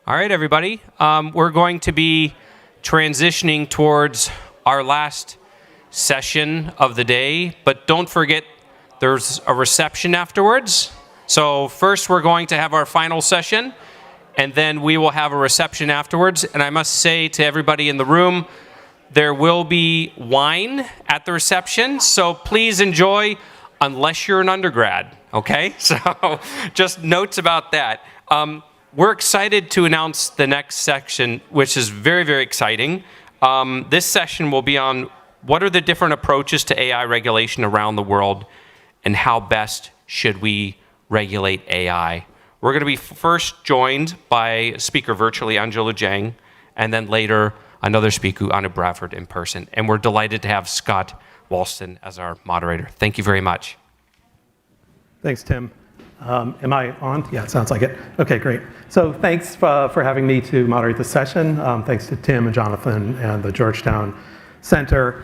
All right, everybody. We're going to be transitioning towards our last session of the day, but don't forget there's a reception afterwards. So first we're going to have our final session, and then we will have a reception afterwards. And I must say to everybody in the room, there will be wine at the reception, so please enjoy unless you're an undergrad, okay? So just notes about that. We're excited to announce the next section, which is very, very exciting. This session will be on what are the different approaches to AI regulation around the world and how best should we regulate AI. We're going to be first joined by speaker virtually, Angela Zhang, and then later another speaker, Anu Bradford, in person. And we're delighted to have Scott Walston as our moderator. Thank you very much. Thanks, Tim. Am I on? Yeah, it sounds like it. Okay, great. So thanks for having me to moderate this session. Thanks to Tim and Jonathan and the Georgetown Center.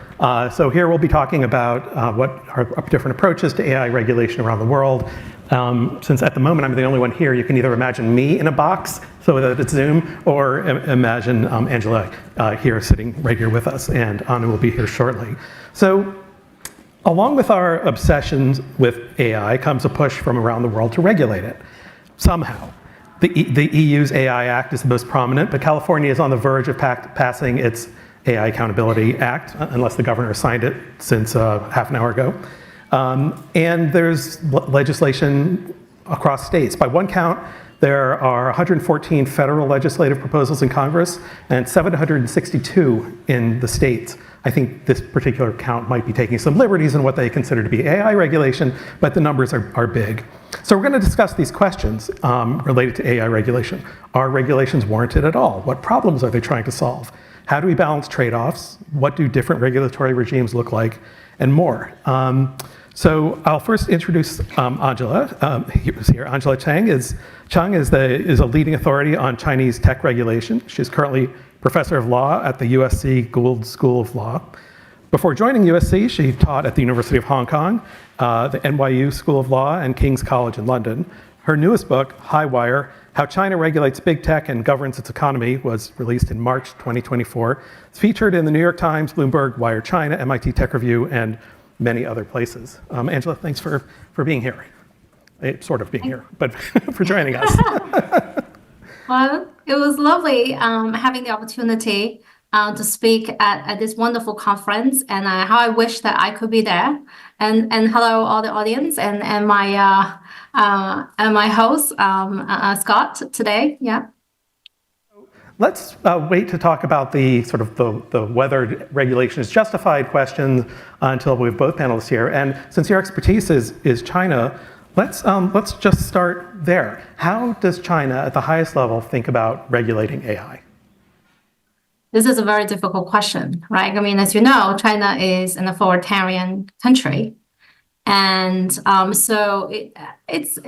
So here we'll be talking about what are different approaches to AI regulation around the world. Since at the moment I'm the only one here, you can either imagine me in a box so that it's Zoom, or imagine Angela here sitting right here with us, and Anu will be here shortly. So along with our obsessions with AI comes a push from around the world to regulate it somehow. The EU's AI Act is the most prominent, but California is on the verge of passing its AI Accountability Act, unless the governor signed it since half an hour ago. And there's legislation across states. By one count, there are 114 federal legislative proposals in Congress and 762 in the states. I think this particular count might be taking some liberties in what they consider to be AI regulation, but the numbers are big. So we're going to discuss these questions related to AI regulation. Are regulations warranted at all? What problems are they trying to solve? How do we balance trade-offs? What do different regulatory regimes look like? And more. So I'll first introduce Angela. Who's here. Angela Zhang is a leading authority on Chinese tech regulation. She's currently professor of law at the USC Gould School of Law. Before joining USC, she taught at the University of Hong Kong, the NYU School of Law, and King's College in London. Her newest book, High Wire: How China Regulates Big Tech and Governs Its Economy, was released in March 2024. It's featured in the New York Times, Bloomberg, Wired China, MIT Tech Review, and many other places. Angela, thanks for being here. Sort of being here, but for joining us. Well, it was lovely having the opportunity to speak at this wonderful conference, and how I wish that I could be there. And hello, all the audience, and my host, Scott, today. Yeah. Let's wait to talk about the sort of the whether regulation is justified question until we have both panelists here. And since your expertise is China, let's just start there. How does China at the highest level think about regulating AI? This is a very difficult question, right? I mean, as you know, China is an authoritarian country, and so it has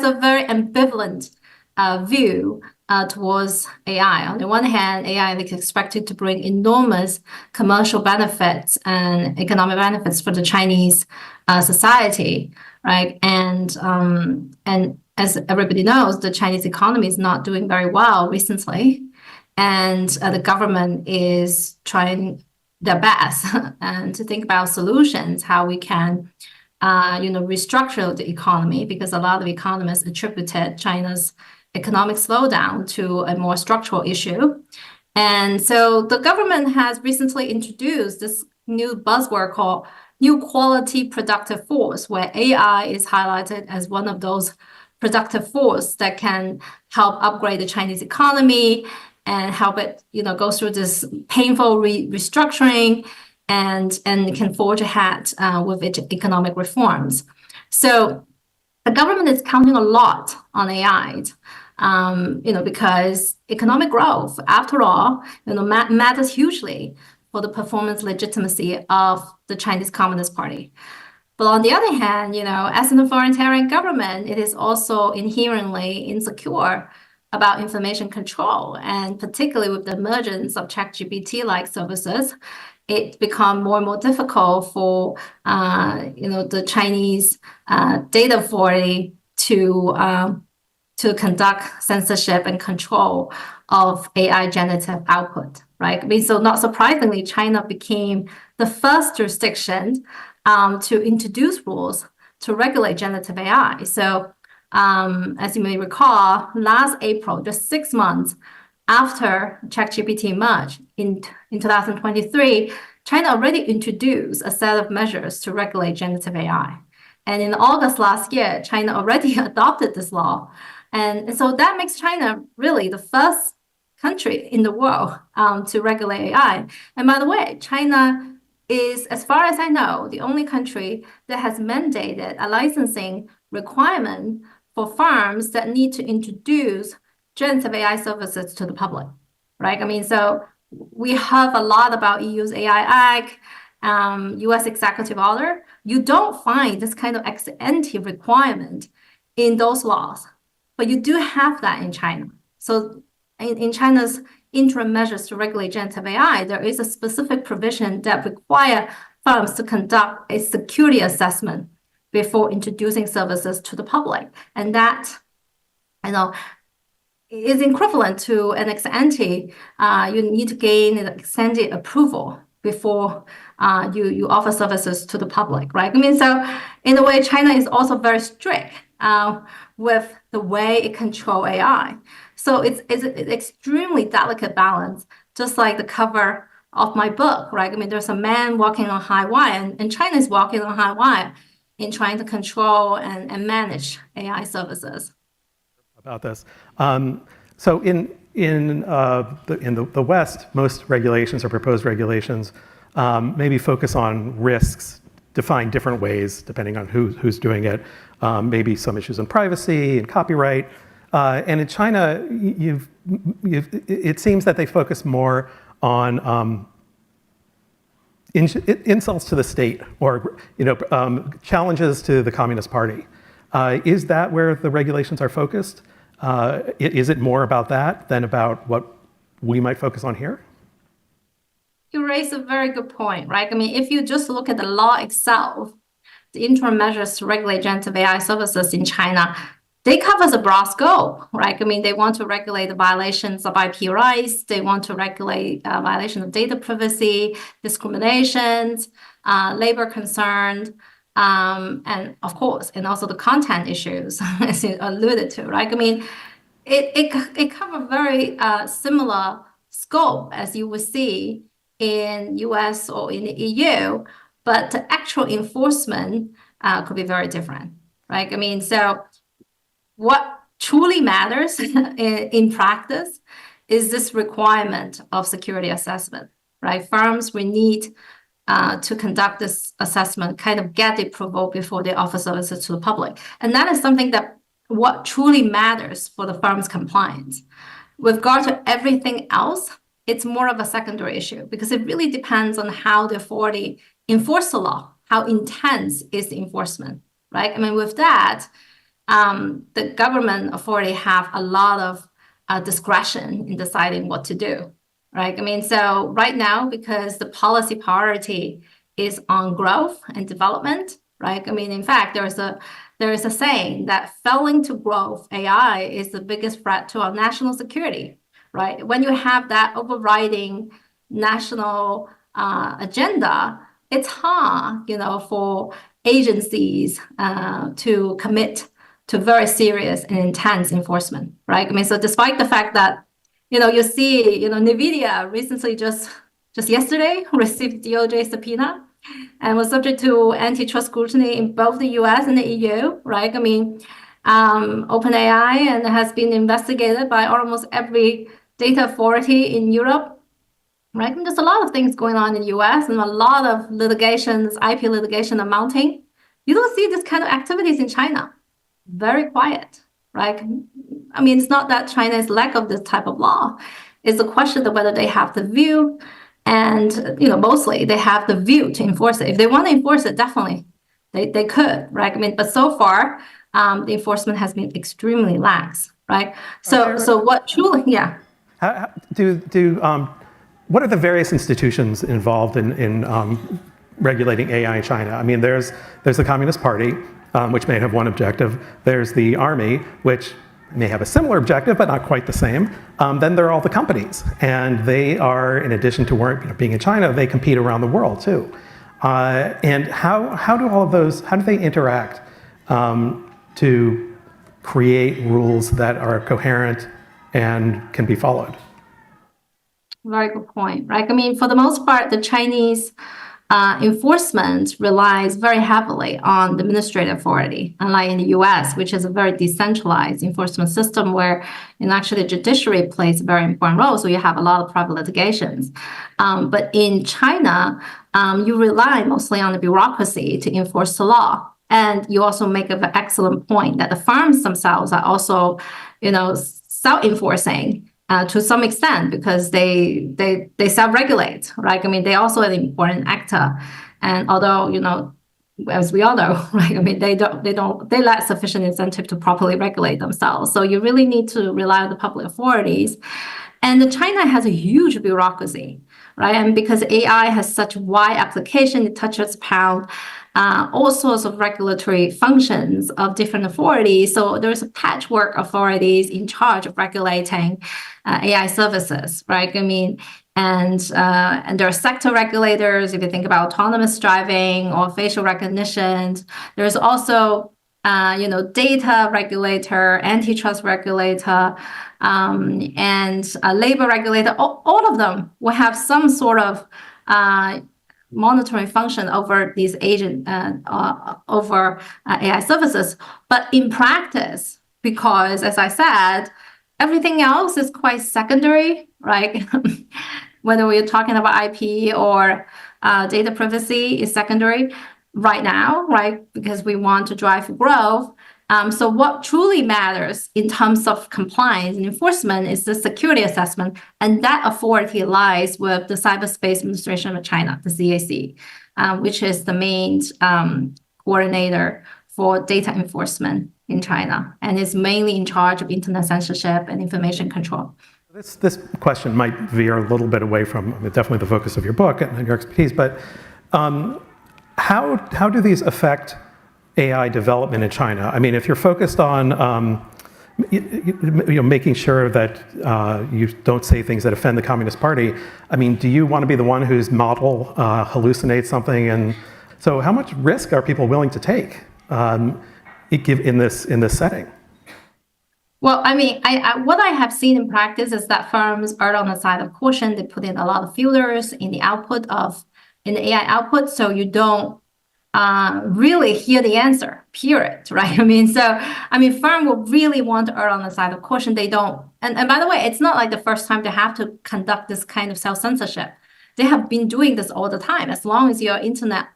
a very ambivalent view towards AI. On the one hand, AI is expected to bring enormous commercial benefits and economic benefits for the Chinese society, right? And as everybody knows, the Chinese economy is not doing very well recently, and the government is trying their best and to think about solutions, how we can restructure the economy, because a lot of economists attributed China's economic slowdown to a more structural issue. And so the government has recently introduced this new buzzword called New Quality Productive Force, where AI is highlighted as one of those productive force that can help upgrade the Chinese economy and help it, go through this painful restructuring and can forge ahead with its economic reforms. So the government is counting a lot on AI. Because economic growth, after all, matters hugely for the performance legitimacy of the Chinese Communist Party. But on the other hand, as an authoritarian government, it is also inherently insecure about information control, and particularly with the emergence of ChatGPT-like services, it become more and more difficult for the Chinese data authority to to conduct censorship and control of AI generative output, right? I mean, so not surprisingly, China became the first jurisdiction to introduce rules to regulate generative AI. So as you may recall, last April, just 6 months after ChatGPT emerged in 2023, China already introduced a set of measures to regulate generative AI. And in August last year, China already adopted this law. And so that makes China really the first country in the world to regulate AI. And by the way, China is, as far as I know, the only country that has mandated a licensing requirement for firms that need to introduce generative AI services to the public, right? I mean, so we have a lot about EU's AI Act, US executive order. You don't find this kind of ex-ante requirement in those laws, but you do have that in China. So in China's interim measures to regulate generative AI, there is a specific provision that require firms to conduct a security assessment before introducing services to the public. And that, is equivalent to an ex-ante. You need to gain an ex-ante approval before you offer services to the public, right? I mean, so in a way, China is also very strict with the way it controls AI. So it's an extremely delicate balance, just like the cover of my book, right? I mean, there's a man walking on high wire, and China is walking on high wire in trying to control and manage AI services. About this. So in the West, most regulations or proposed regulations maybe focus on risks, defined different ways depending on who's doing it. Maybe some issues in privacy and copyright. And in China, it seems that they focus more on insults to the state or challenges to the Communist Party. Is that where the regulations are focused? Is it more about that than about what we might focus on here? You raise a very good point, right? I mean, if you just look at the law itself, the interim measures to regulate generative AI services in China, they cover a broad scope, right? I mean, they want to regulate the violations of IP rights. They want to regulate violation of data privacy, discriminations, labor concerns, and of course, and also the content issues, as you alluded to, right? I mean, it covers very similar scope as you would see in US or in the EU, but the actual enforcement could be very different, right? I mean, so what truly matters in practice is this requirement of security assessment, right? Firms will need to conduct this assessment, kind of get the approval before they offer services to the public. And that is something that what truly matters for the firm's compliance. With regard to everything else, it's more of a secondary issue because it really depends on how the authority enforce the law, how intense is the enforcement, right? I mean, with that, the government authority have a lot of discretion in deciding what to do, right? I mean, so right now, because the policy priority is on growth and development, right? I mean, in fact, there is a saying that failing to growth AI is the biggest threat to our national security, right? When you have that overriding national agenda, it's hard, for agencies to commit to very serious and intense enforcement, right? I mean, so despite the fact that, you see, NVIDIA recently just yesterday received DOJ subpoena and was subject to antitrust scrutiny in both the US and the EU, right? I mean, OpenAI and has been investigated by almost every data authority in Europe, right? And there's a lot of things going on in the US and a lot of litigations, IP litigation are mounting. You don't see this kind of activities in China. Very quiet, right? I mean, it's not that China is lack of this type of law. It's a question of whether they have the view and, mostly they have the view to enforce it. If they want to enforce it, definitely they could, right? I mean, but so far, the enforcement has been extremely lax, right? So what truly, yeah. What are the various institutions involved in regulating AI in China? I mean, there's the Communist Party, which may have one objective. There's the army, which may have a similar objective, but not quite the same. Then there are all the companies, and they are, in addition to being in China, they compete around the world too. And how do all of those, how do they interact to create rules that are coherent and can be followed? Very good point, right? I mean, for the most part, the Chinese enforcement relies very heavily on the administrative authority, unlike in the US, which is a very decentralized enforcement system where actually the judiciary plays a very important role. So you have a lot of private litigations. But in China, you rely mostly on the bureaucracy to enforce the law. And you also make an excellent point that the firms themselves are also, self-enforcing to some extent because they self-regulate, right? I mean, they also an important actor. And although, as we all know, right? I mean, they lack sufficient incentive to properly regulate themselves. So you really need to rely on the public authorities. And China has a huge bureaucracy, right? And because AI has such wide application, it touches upon all sorts of regulatory functions of different authorities. So there's a patchwork of authorities in charge of regulating AI services, right? I mean, and there are sector regulators. If you think about autonomous driving or facial recognition, there's also data regulator, antitrust regulator, and a labor regulator. All of them will have some sort of monitoring function over these over AI services. But in practice, because as I said, everything else is quite secondary, right? Whether we're talking about IP or data privacy is secondary right now, right? Because we want to drive growth. So what truly matters in terms of compliance and enforcement is the security assessment, and that authority lies with the Cyberspace Administration of China, the CAC, which is the main coordinator for data enforcement in China, and is mainly in charge of internet censorship and information control. This question might veer a little bit away from definitely the focus of your book and your expertise, but how do these affect AI development in China? I mean, if you're focused on making sure that you don't say things that offend the Communist Party, I mean, do you want to be the one whose model hallucinates something? And so how much risk are people willing to take in this setting? Well, I mean, what I have seen in practice is that firms are on the side of caution. They put in a lot of filters in the AI output, so you don't really hear the answer, period, right? I mean, firm will really want to err on the side of caution. They don't, and by the way, it's not like the first time they have to conduct this kind of self-censorship. They have been doing this all the time, as long as your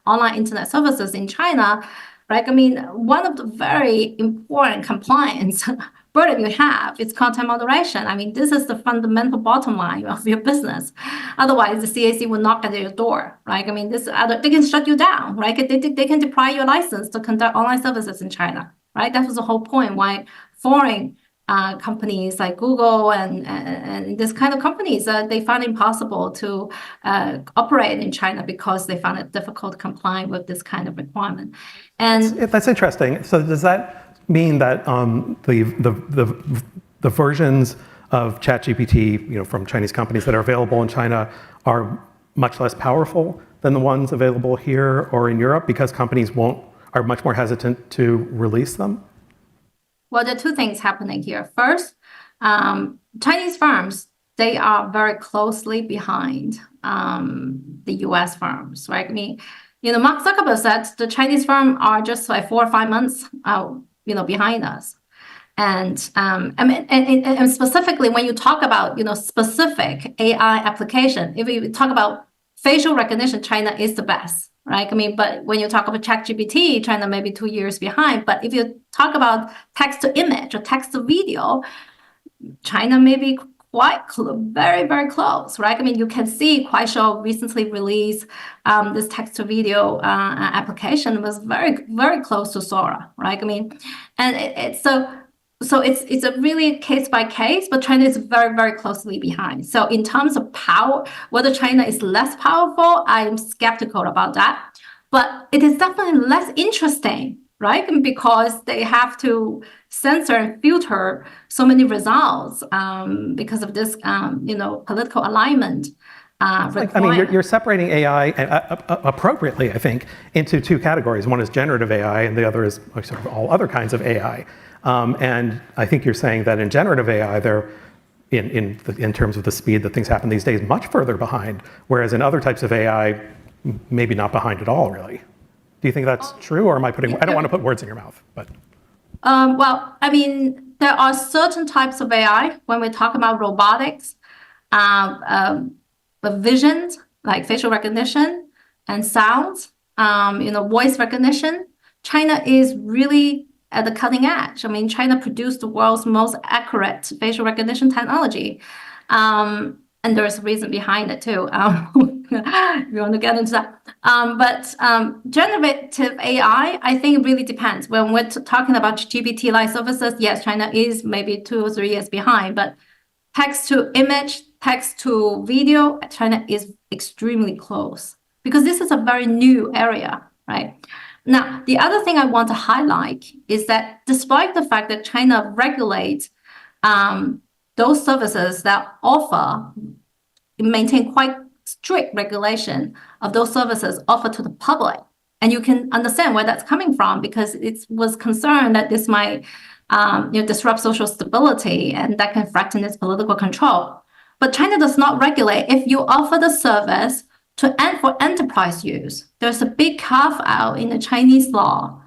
online internet services in China, right? I mean, one of the very important compliance burden you have is content moderation. I mean, this is the fundamental bottom line of your business. Otherwise, the CAC will knock at your door, right? I mean, they can shut you down, right? They can deprive your license to conduct online services in China, right? That was the whole point why foreign companies like Google and this kind of companies, they found it impossible to operate in China because they found it difficult complying with this kind of requirement. And that's interesting. So does that mean that the versions of ChatGPT, from Chinese companies that are available in China are much less powerful than the ones available here or in Europe because companies are much more hesitant to release them? Well, there are two things happening here. First, Chinese firms, they are very closely behind the US firms, right? I mean, Mark Zuckerberg said the Chinese firms are just like 4 or 5 months behind us. And specifically when you talk about, specific AI application, if you talk about facial recognition, China is the best, right? I mean, but when you talk about ChatGPT, China may be 2 years behind. But if you talk about text to image or text to video, China may be very, very close, right? I mean, you can see Kuaishou recently released this text to video application was very, very close to Sora, right? I mean, and so it's a really case by case, but China is very, very closely behind. So in terms of power, whether China is less powerful, I'm skeptical about that. But it is definitely less interesting, right? And because they have to censor and filter so many results because of this, political alignment. You're separating AI appropriately, I think, into two categories. One is generative AI, and the other is sort of all other kinds of AI. And I think you're saying that in generative AI, they're in terms of the speed that things happen these days, much further behind, whereas in other types of AI, maybe not behind at all, really. Do you think that's true, or am I putting? I don't want to put words in your mouth, but. Well, I mean, there are certain types of AI when we talk about robotics, visions like facial recognition and sounds, voice recognition. China is really at the cutting edge. I mean, China produced the world's most accurate facial recognition technology. And there's a reason behind it too. If you want to get into that. But generative AI, I think it really depends. When we're talking about GPT-like services, yes, China is maybe 2 or 3 years behind, but text to image, text to video, China is extremely close because this is a very new area, right? Now, the other thing I want to highlight is that despite the fact that China regulates those services that maintain quite strict regulation of those services offered to the public. And you can understand where that's coming from because it was concerned that this might disrupt social stability and that can threaten its political control. But China does not regulate if you offer the service for enterprise use. There's a big carve out in the Chinese law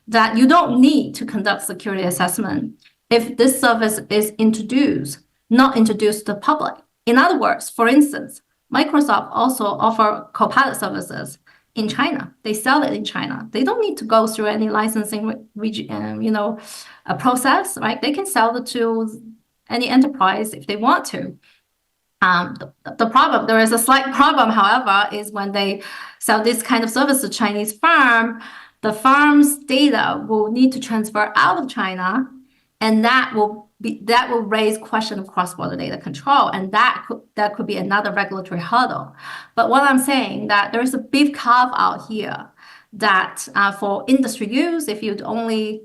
that you don't need to conduct security assessment if this service is not introduced to the public. In other words, for instance, Microsoft also offer Copilot services in China. They sell it in China. They don't need to go through any licensing, process, right? They can sell it to any enterprise if they want to. There is a slight problem, however, is when they sell this kind of service to Chinese firm, the firm's data will need to transfer out of China, and that will raise question of cross-border data control, and that could be another regulatory hurdle. But what I'm saying that there is a big carve out here that for industry use, if you'd only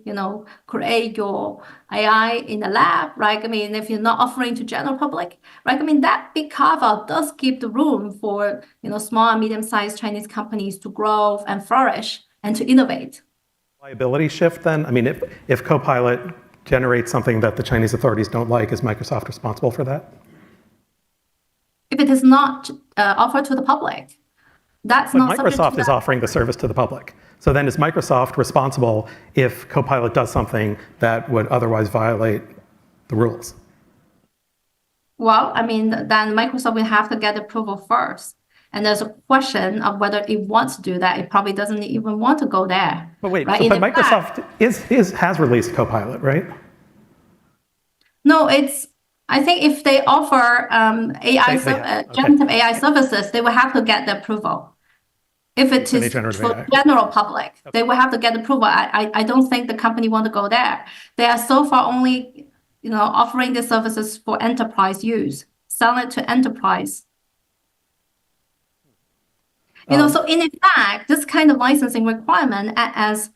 create your AI in a lab, right? I mean, if you're not offering to general public, right? I mean, that big carve out does give the room for small and medium-sized Chinese companies to grow and flourish and to innovate. Liability shift then? I mean, if Copilot generates something that the Chinese authorities don't like, is Microsoft responsible for that? If it is not offered to the public, that's not subject to that. Microsoft is offering the service to the public. So then is Microsoft responsible if Copilot does something that would otherwise violate the rules? Well, I mean, then Microsoft will have to get approval first. And there's a question of whether it wants to do that. It probably doesn't even want to go there. But wait, right? but Microsoft has released Copilot, right? No, I think if they offer generative AI services, they will have to get the approval. If it is for general public, they will have to get approval. I don't think the company want to go there. They are so far only, offering the services for enterprise use, sell it to enterprise. So in effect, this kind of licensing requirement as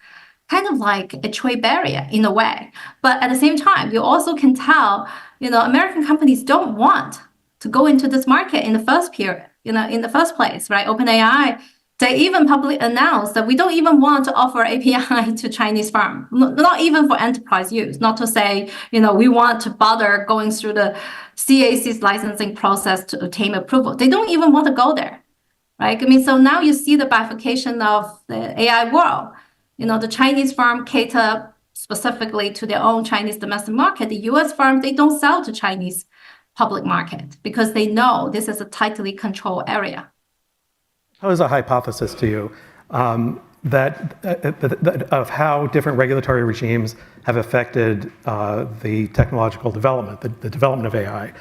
kind of like a trade barrier in a way. But at the same time, you also can tell, American companies don't want to go into this market in the first place, right? OpenAI, they even publicly announced that we don't even want to offer API to Chinese firms, not even for enterprise use, not to say, we want to bother going through the CAC's licensing process to obtain approval. They don't even want to go there. Right? I mean, so now you see the bifurcation of the AI world. The Chinese firm cater specifically to their own Chinese domestic market. The US firms, they don't sell to Chinese public market because they know this is a tightly controlled area. How is a hypothesis to you that of how different regulatory regimes have affected the technological development, the development of AI?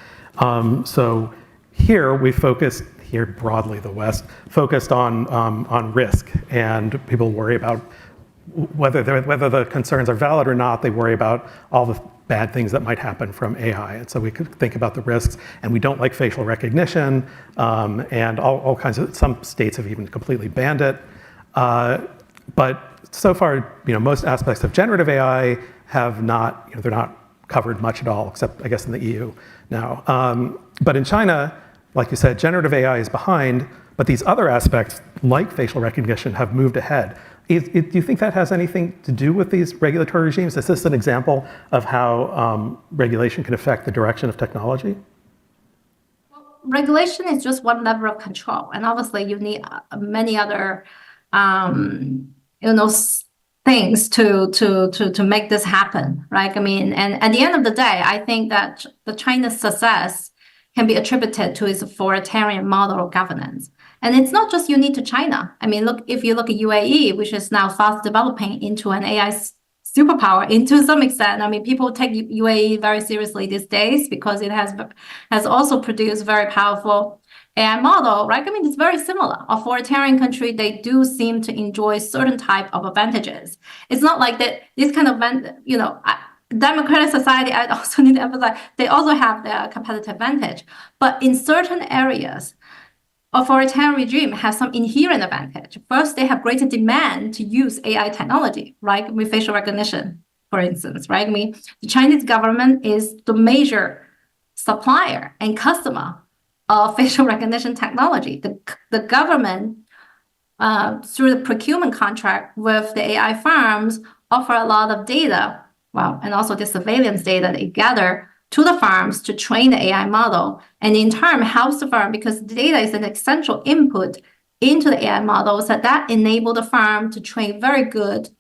So here we focused. Here broadly, the West focused on risk, and people worry about whether the concerns are valid or not. They worry about all the bad things that might happen from AI, and so we could think about the risks. And we don't like facial recognition, and all kinds of. Some states have even completely banned it. But so far, most aspects of generative AI have not, they're not covered much at all, except I guess in the EU now. But in China, like you said, generative AI is behind, but these other aspects, like facial recognition, have moved ahead. Do you think that has anything to do with these regulatory regimes? Is this an example of how regulation can affect the direction of technology? Regulation is just one level of control, and obviously you need many other, things to make this happen, right? I mean, and at the end of the day, I think that the China's success can be attributed to its authoritarian model of governance. And it's not just unique to China. I mean, if you look at UAE, which is now fast developing into an AI superpower into some extent. I mean, people take UAE very seriously these days because it has also produced very powerful AI model, right? I mean, it's very similar. Authoritarian country, they do seem to enjoy certain type of advantages. It's not like that this kind of, democratic society, I also need to emphasize, they also have their competitive advantage. But in certain areas, authoritarian regime has some inherent advantage. First, they have greater demand to use AI technology, right? With facial recognition, for instance, right? I mean, the Chinese government is the major supplier and customer of facial recognition technology. The government, through the procurement contract with the AI firms, offer a lot of data, and also the surveillance data they gather to the firms to train the AI model, and in turn helps the firm because the data is an essential input into the AI models that enable the firm to train very good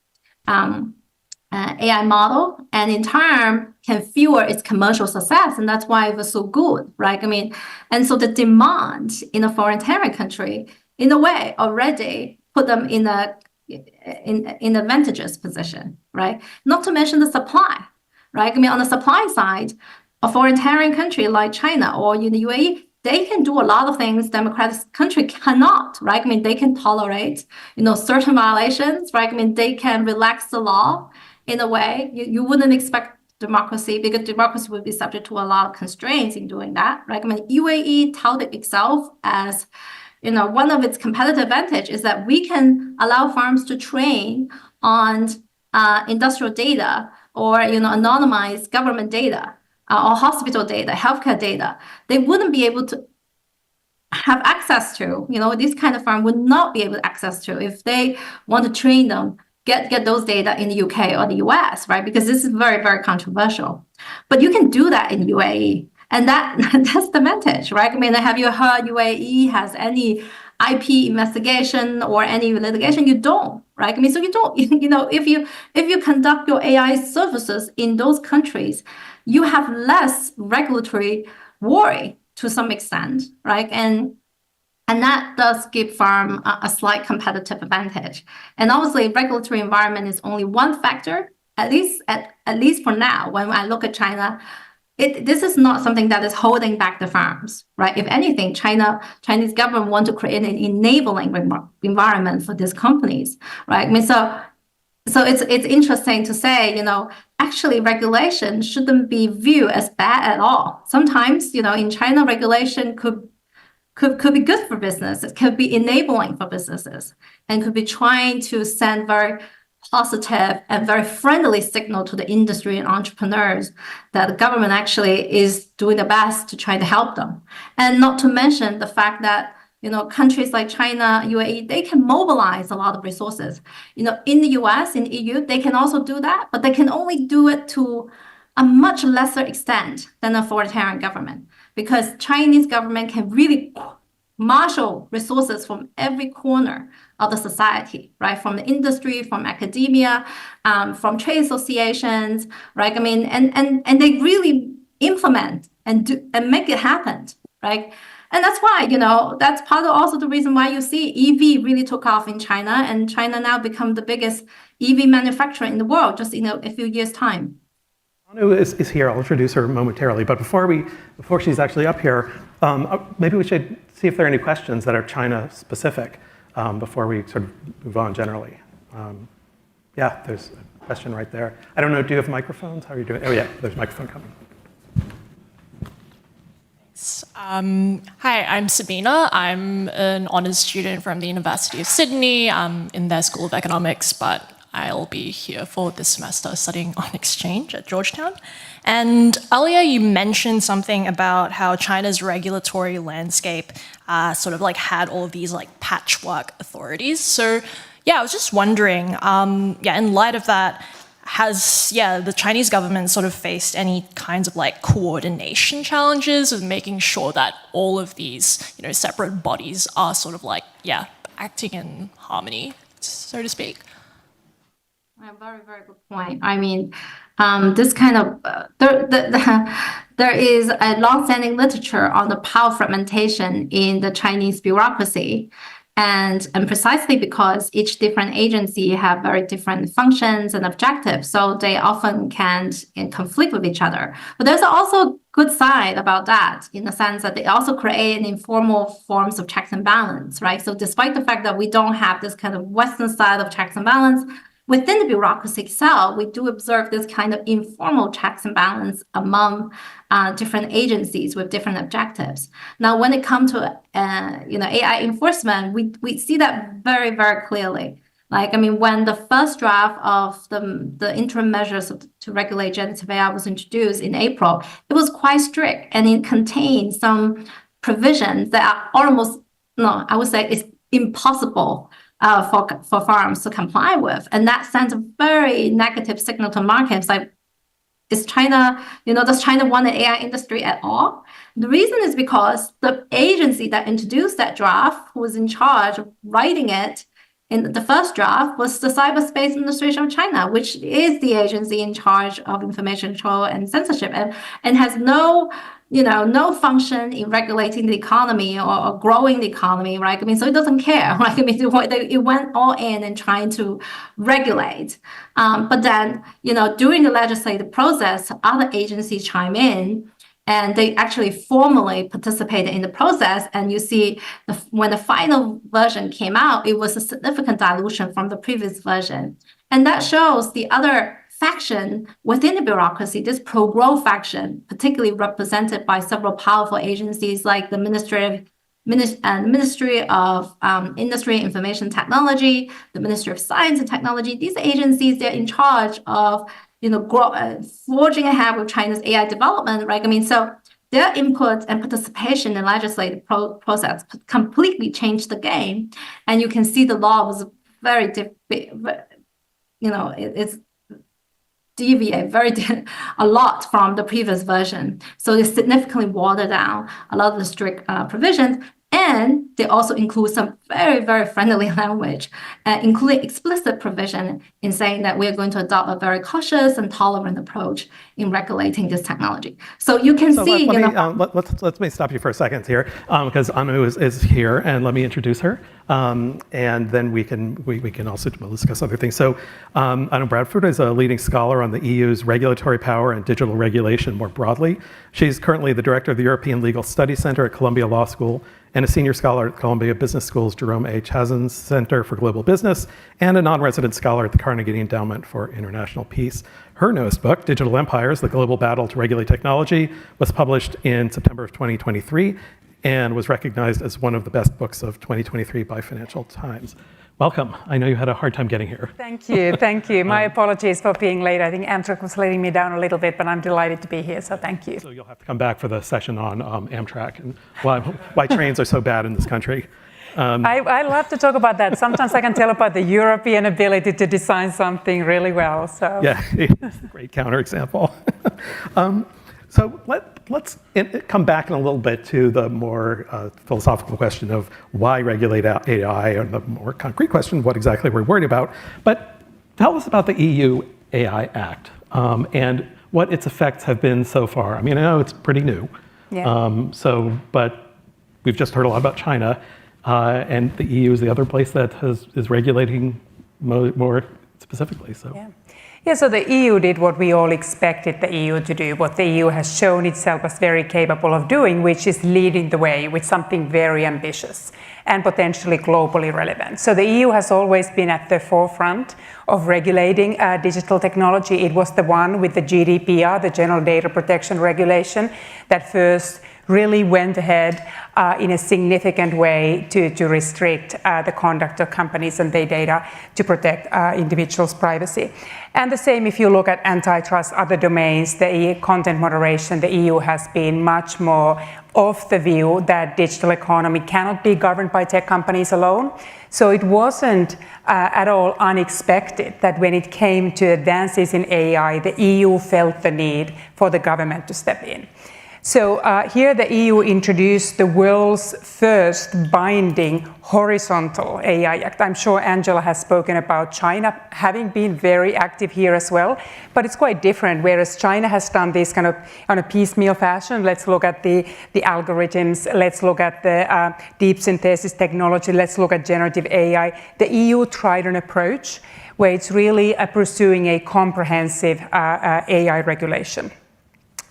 AI model, and in turn can fuel its commercial success, and that's why it was so good, right? I mean, and so the demand in a authoritarian country, in a way, already put them in an advantageous position, right? Not to mention the supply, right? I mean, on the supply side, a authoritarian country like China or in the UAE, they can do a lot of things democratic country cannot, right? I mean, they can tolerate, certain violations, right? I mean, they can relax the law in a way you wouldn't expect democracy, because democracy would be subject to a lot of constraints in doing that, right? I mean, UAE touted itself as, one of its competitive advantage is that we can allow firms to train on industrial data or, anonymized government data or hospital data, healthcare data. They wouldn't be able to have access to, this kind of firm would not be able to access to if they want to train them, get those data in the UK or the US, right? Because this is very, very controversial. But you can do that in UAE. And that's the advantage, right? I mean, have you heard UAE has any IP investigation or any litigation? You don't, right? I mean, so you don't, if you conduct your AI services in those countries, you have less regulatory worry to some extent, right? And that does give firm a slight competitive advantage. And obviously, regulatory environment is only one factor, at least for now. When I look at China, this is not something that is holding back the firms, right? If anything, Chinese government want to create an enabling environment for these companies, right? I mean, so it's interesting to say, actually regulation shouldn't be viewed as bad at all. Sometimes, in China, regulation could be good for business. It could be enabling for businesses and could be trying to send very positive and very friendly signal to the industry and entrepreneurs that the government actually is doing the best to try to help them. And not to mention the fact that, countries like China, UAE, they can mobilize a lot of resources. In the US, in the EU, they can also do that, but they can only do it to a much lesser extent than an authoritarian government, because Chinese government can really marshal resources from every corner of the society, right? From the industry, from academia, from trade associations, right? I mean, and they really implement and make it happen, right? And that's why, that's part of also the reason why you see EV really took off in China, and China now become the biggest EV manufacturer in the world just in a few years' time. Anu is here. I'll introduce her momentarily. But before she's actually up here, maybe we should see if there are any questions that are China specific before we sort of move on generally. Yeah, there's a question right there. I don't know, do you have microphones? How are you doing? Oh yeah, there's a microphone coming. Thanks. Hi, I'm Sabina. I'm an honours student from the University of Sydney in their School of Economics, but I'll be here for this semester studying on exchange at Georgetown. And earlier you mentioned something about how China's regulatory landscape sort of like had all of these like patchwork authorities. So yeah, I was just wondering, in light of that, has the Chinese government sort of faced any kinds of like coordination challenges with making sure that all of these separate bodies are sort of like acting in harmony, so to speak? A very, very good point. I mean, this kind of there is a long-standing literature on the power fragmentation in the Chinese bureaucracy, and precisely because each different agency have very different functions and objectives, so they often can conflict with each other. But there's also good side about that, in the sense that they also create an informal forms of checks and balance, right? So despite the fact that we don't have this kind of Western style of checks and balance, within the bureaucracy itself, we do observe this kind of informal checks and balance among different agencies with different objectives. Now, when it comes to AI enforcement, we see that very, very clearly. Like, I mean, when the first draft of the interim measures to regulate generative AI was introduced in April, it was quite strict, and it contained some provisions that are almost, no, I would say it's impossible for firms to comply with. And that sends a very negative signal to markets. Like, is China, does China want an AI industry at all? The reason is because the agency that introduced that draft, who was in charge of writing it in the first draft, was the Cyberspace Administration of China, which is the agency in charge of information control and censorship, and has no function in regulating the economy or growing the economy, right? I mean, so it doesn't care, right? I mean, it went all in and trying to regulate. But then, during the legislative process, other agencies chime in, and they actually formally participated in the process. And you see, when the final version came out, it was a significant dilution from the previous version. And that shows the other faction within the bureaucracy, this pro-growth faction, particularly represented by several powerful agencies like the Ministry of Industry and Information Technology, the Ministry of Science and Technology. These agencies, they're in charge of forging ahead with China's AI development, right? I mean, so their input and participation in the legislative process completely changed the game, and you can see the law was very it's deviate a lot from the previous version. So they significantly watered down a lot of the strict provisions, and they also include some very, very friendly language, including explicit provision in saying that we're going to adopt a very cautious and tolerant approach in regulating this technology. So you can see, let me stop you for a second here, because Anu is here, and let me introduce her. And then we can also discuss other things. So Anu Bradford is a leading scholar on the EU's regulatory power and digital regulation more broadly. She's currently the director of the European Legal Studies Center at Columbia Law School and a senior scholar at Columbia Business School's Jerome A. Chazin's Center for Global Business, and a non-resident scholar at the Carnegie Endowment for International Peace. Her newest book, Digital Empires: The Global Battle to Regulate Technology, was published in September of 2023 and was recognized as one of the best books of 2023 by Financial Times. Welcome. I know you had a hard time getting here. Thank you, thank you. My apologies for being late. I think Amtrak was letting me down a little bit, but I'm delighted to be here, so thank you. So you'll have to come back for the session on Amtrak and why trains are so bad in this country. I love to talk about that. Sometimes I can tell about the European ability to design something really well. So yeah, great counterexample. So let's come back in a little bit to the more philosophical question of why regulate AI, and the more concrete question of what exactly we're worried about. But tell us about the EU AI Act and what its effects have been so far. I mean, I know it's pretty new. Yeah. But we've just heard a lot about China, and the EU is the other place that is regulating more specifically. So. Yeah. Yeah, so the EU did what we all expected the EU to do, what the EU has shown itself as very capable of doing, which is leading the way with something very ambitious and potentially globally relevant. So the EU has always been at the forefront of regulating digital technology. It was the one with the GDPR, the General Data Protection Regulation, that first really went ahead in a significant way to restrict the conduct of companies and their data to protect individuals' privacy. And the same if you look at antitrust, other domains, the content moderation, the EU has been much more of the view that digital economy cannot be governed by tech companies alone. So it wasn't at all unexpected that when it came to advances in AI, the EU felt the need for the government to step in. So here the EU introduced the world's first binding horizontal AI Act. I'm sure Angela has spoken about China having been very active here as well, but it's quite different. Whereas China has done this kind of on a piecemeal fashion, let's look at the algorithms, let's look at the deep synthesis technology, let's look at generative AI. The EU tried an approach where it's really pursuing a comprehensive AI regulation.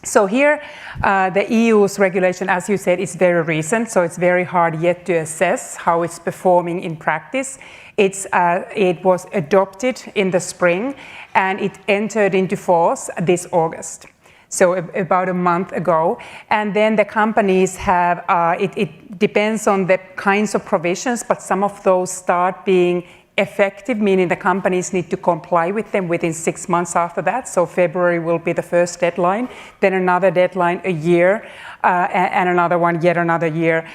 So here, the EU's regulation, as you said, is very recent, so it's very hard yet to assess how it's performing in practice. It was adopted in the spring, and it entered into force this August, so about a month ago. And then the companies have, it depends on the kinds of provisions, but some of those start being effective, meaning the companies need to comply with them within 6 months after that. So February will be the first deadline, then another deadline a year, and another one yet another year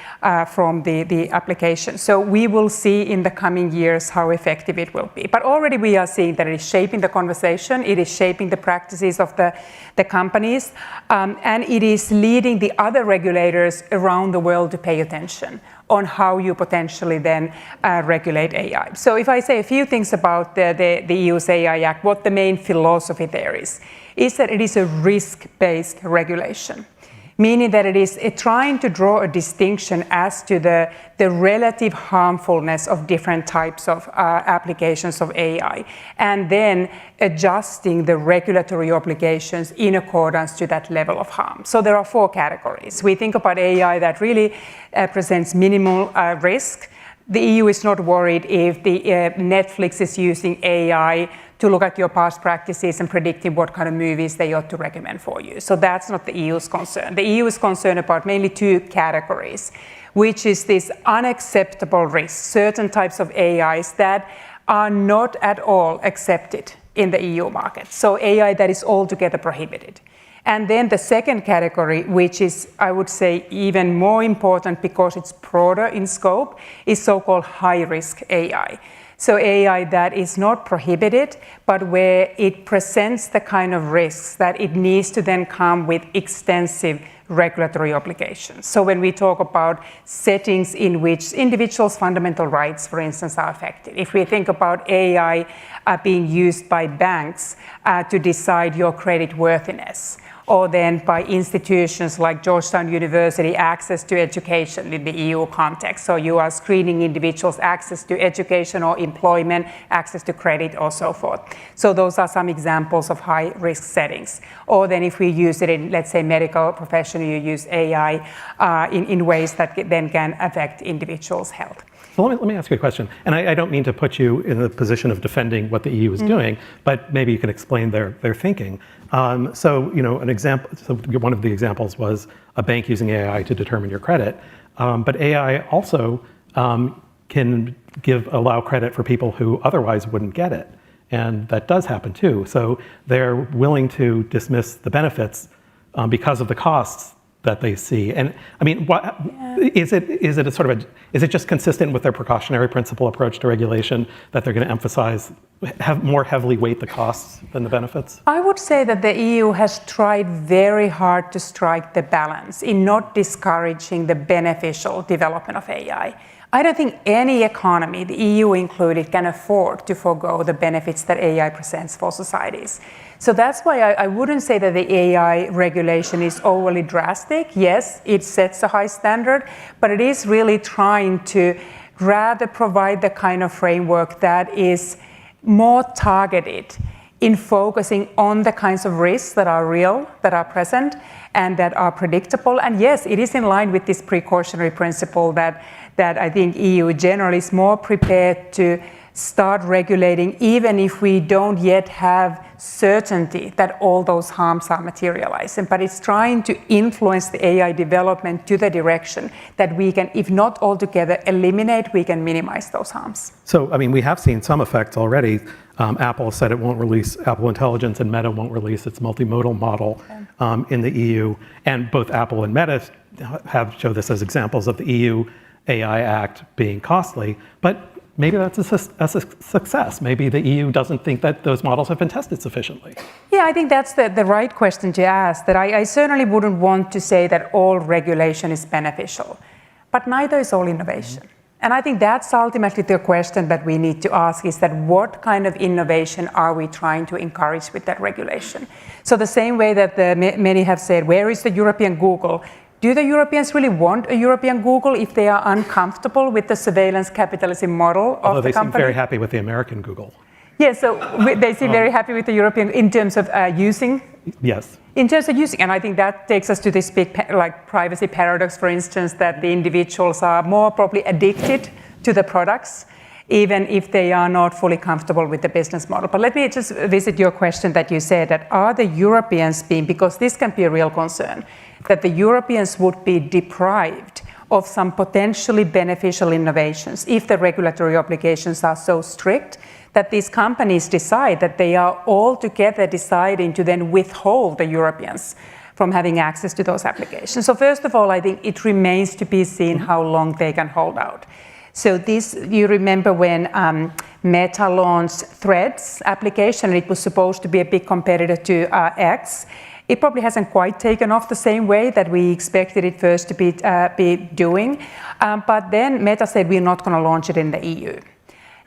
from the application. So we will see in the coming years how effective it will be. But already we are seeing that it is shaping the conversation, it is shaping the practices of the companies, and it is leading the other regulators around the world to pay attention on how you potentially then regulate AI. So if I say a few things about the EU's AI Act, what the main philosophy there is that it is a risk-based regulation, meaning that it is trying to draw a distinction as to the relative harmfulness of different types of applications of AI, and then adjusting the regulatory obligations in accordance to that level of harm. So there are 4 categories. We think about AI that really presents minimal risk. The EU is not worried if the Netflix is using AI to look at your past practices and predicting what kind of movies they ought to recommend for you. So that's not the EU's concern. The EU is concerned about mainly 2 categories, which is this unacceptable risk, certain types of AIs that are not at all accepted in the EU market. So AI that is altogether prohibited. And then the second category, which is, I would say, even more important because it's broader in scope, is so-called high-risk AI. So AI that is not prohibited, but where it presents the kind of risks that it needs to then come with extensive regulatory obligations. So when we talk about settings in which individuals' fundamental rights, for instance, are affected, if we think about AI being used by banks to decide your credit worthiness, or then by institutions like Georgetown University, access to education in the EU context. So you are screening individuals' access to education or employment, access to credit, or so forth. So those are some examples of high-risk settings. Or then if we use it in, let's say, medical profession, you use AI in ways that then can affect individuals' health. So let me ask you a question. And I don't mean to put you in the position of defending what the EU is doing, but maybe you can explain their thinking. So, you know, an example. So one of the examples was a bank using AI to determine your credit, but AI also can allow credit for people who otherwise wouldn't get it, and that does happen too. So they're willing to dismiss the benefits because of the costs that they see. And I mean, is it just consistent with their precautionary principle approach to regulation that they're going to emphasize, more heavily weight the costs than the benefits? I would say that the EU has tried very hard to strike the balance in not discouraging the beneficial development of AI. I don't think any economy, the EU included, can afford to forego the benefits that AI presents for societies. So that's why I wouldn't say that the AI regulation is overly drastic. Yes, it sets a high standard, but it is really trying to rather provide the kind of framework that is more targeted in focusing on the kinds of risks that are real, that are present, and that are predictable. And yes, it is in line with this precautionary principle that I think EU generally is more prepared to start regulating even if we don't yet have certainty that all those harms are materializing. But it's trying to influence the AI development to the direction that we can, if not altogether eliminate, we can minimize those harms. So, I mean, we have seen some effects already. Apple said it won't release Apple Intelligence, and Meta won't release its multimodal model in the EU. And both Apple and Meta have showed this as examples of the EU AI Act being costly. But maybe that's a success. Maybe the EU doesn't think that those models have been tested sufficiently. Yeah, I think that's the right question to ask. That I certainly wouldn't want to say that all regulation is beneficial, but neither is all innovation. And I think that's ultimately the question that we need to ask, is that what kind of innovation are we trying to encourage with that regulation? So the same way that many have said, where is the European Google? Do the Europeans really want a European Google if they are uncomfortable with the surveillance capitalism model of Although the they company? seem very happy with the American Google. Yeah, so they seem very happy with the European in terms of using. Yes. In terms of using, and I think that takes us to this big privacy paradox, for instance, that the individuals are more probably addicted to the products, even if they are not fully comfortable with the business model. But let me just visit your question that you said, that are the Europeans being, because this can be a real concern, that the Europeans would be deprived of some potentially beneficial innovations if the regulatory obligations are so strict that these companies decide that they are altogether deciding to then withhold the Europeans from having access to those applications. So first of all, I think it remains to be seen how long they can hold out. So this, you remember when Meta launched Threads application, and it was supposed to be a big competitor to X. It probably hasn't quite taken off the same way that we expected it first to be doing. But then Meta said, we're not going to launch it in the EU.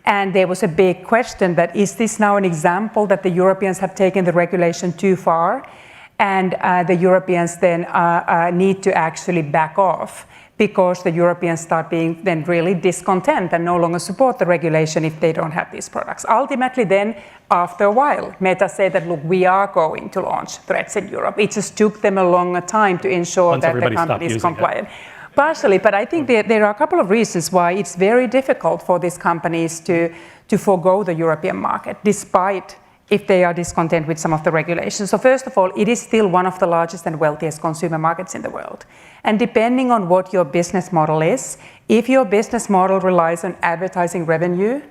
And there was a big question that, is this now an example that the Europeans have taken the regulation too far? And the Europeans then need to actually back off, because the Europeans start being then really discontent and no longer support the regulation if they don't have these products. Ultimately then, after a while, Meta said that, look, we are going to launch Threads in Europe. It just took them a longer time to ensure that the company is compliant. Partially, but I think there are a couple of reasons why it's very difficult for these companies to forego the European market, despite if they are discontent with some of the regulations. So first of all, it is still one of the largest and wealthiest consumer markets in the world. And depending on what your business model is, if your business model relies on advertising revenue,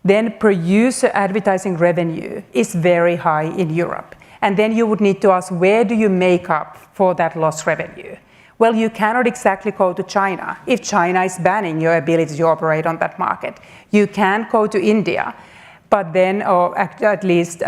then per user advertising revenue is very high in Europe. And then you would need to ask, where do you make up for that lost revenue? Well, you cannot exactly go to China if China is banning your ability to operate on that market. You can go to India, but then, or at least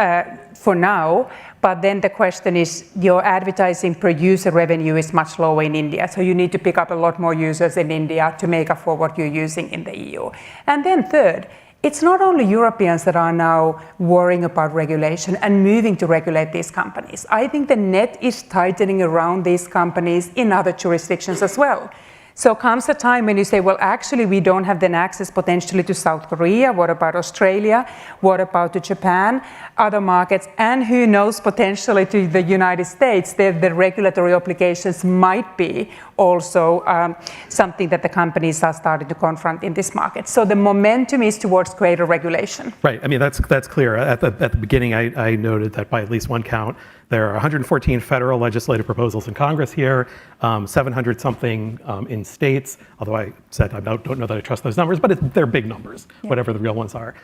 for now, but then the question is, your advertising per user revenue is much lower in India, so you need to pick up a lot more users in India to make up for what you're using in the EU. And then third, it's not only Europeans that are now worrying about regulation and moving to regulate these companies. I think the net is tightening around these companies in other jurisdictions as well. So comes a time when you say, well, actually, we don't have then access potentially to South Korea. What about Australia? What about to Japan, other markets? And who knows, potentially to the United States, the regulatory obligations might be also something that the companies are starting to confront in this market. So the momentum is towards greater regulation. Right. I mean, that's clear. At the beginning, I noted that by at least one count, there are 114 federal legislative proposals in Congress here, 700 something in states, although I said I don't know that I trust those numbers, but they're big numbers, whatever the real ones are.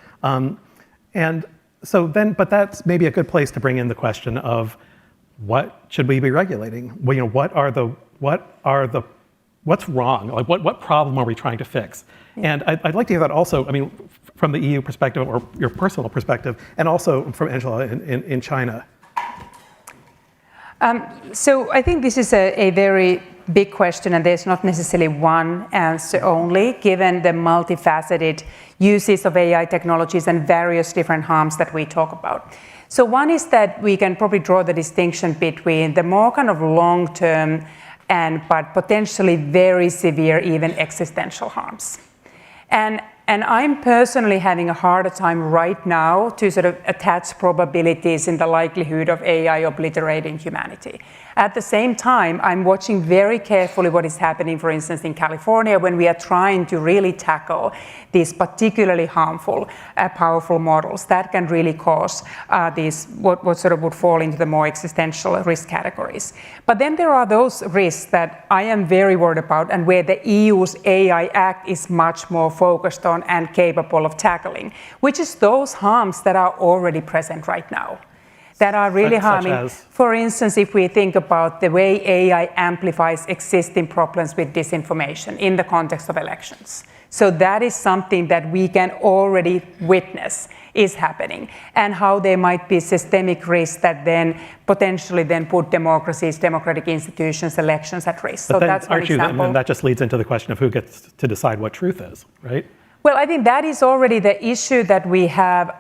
And so then, but that's maybe a good place to bring in the question of what should we be regulating? Well, you know, what's wrong? Like what problem are we trying to fix? And I'd like to hear that also, I mean, from the EU perspective or your personal perspective, and also from Angela in China. So I think this is a very big question, and there's not necessarily one answer only, given the multifaceted uses of AI technologies and various different harms that we talk about. So one is that we can probably draw the distinction between the more kind of long-term but potentially very severe, even existential harms. And And I'm personally having a harder time right now to sort of attach probabilities in the likelihood of AI obliterating humanity. At the same time, I'm watching very carefully what is happening, for instance, in California, when we are trying to really tackle these particularly harmful, powerful models that can really cause these what sort of would fall into the more existential risk categories. But then there are those risks that I am very worried about, and where the EU's AI Act is much more focused on and capable of tackling, which is those harms that are already present right now, that are really harming. Such as? For instance, if we think about the way AI amplifies existing problems with disinformation in the context of elections. So that is something that we can already witness is happening, and how there might be systemic risks that then potentially then put democracies, democratic institutions, elections at risk. But So then, that's one example. and that just leads into the question of who gets to decide what truth is, right? Well, I think that is already the issue that we have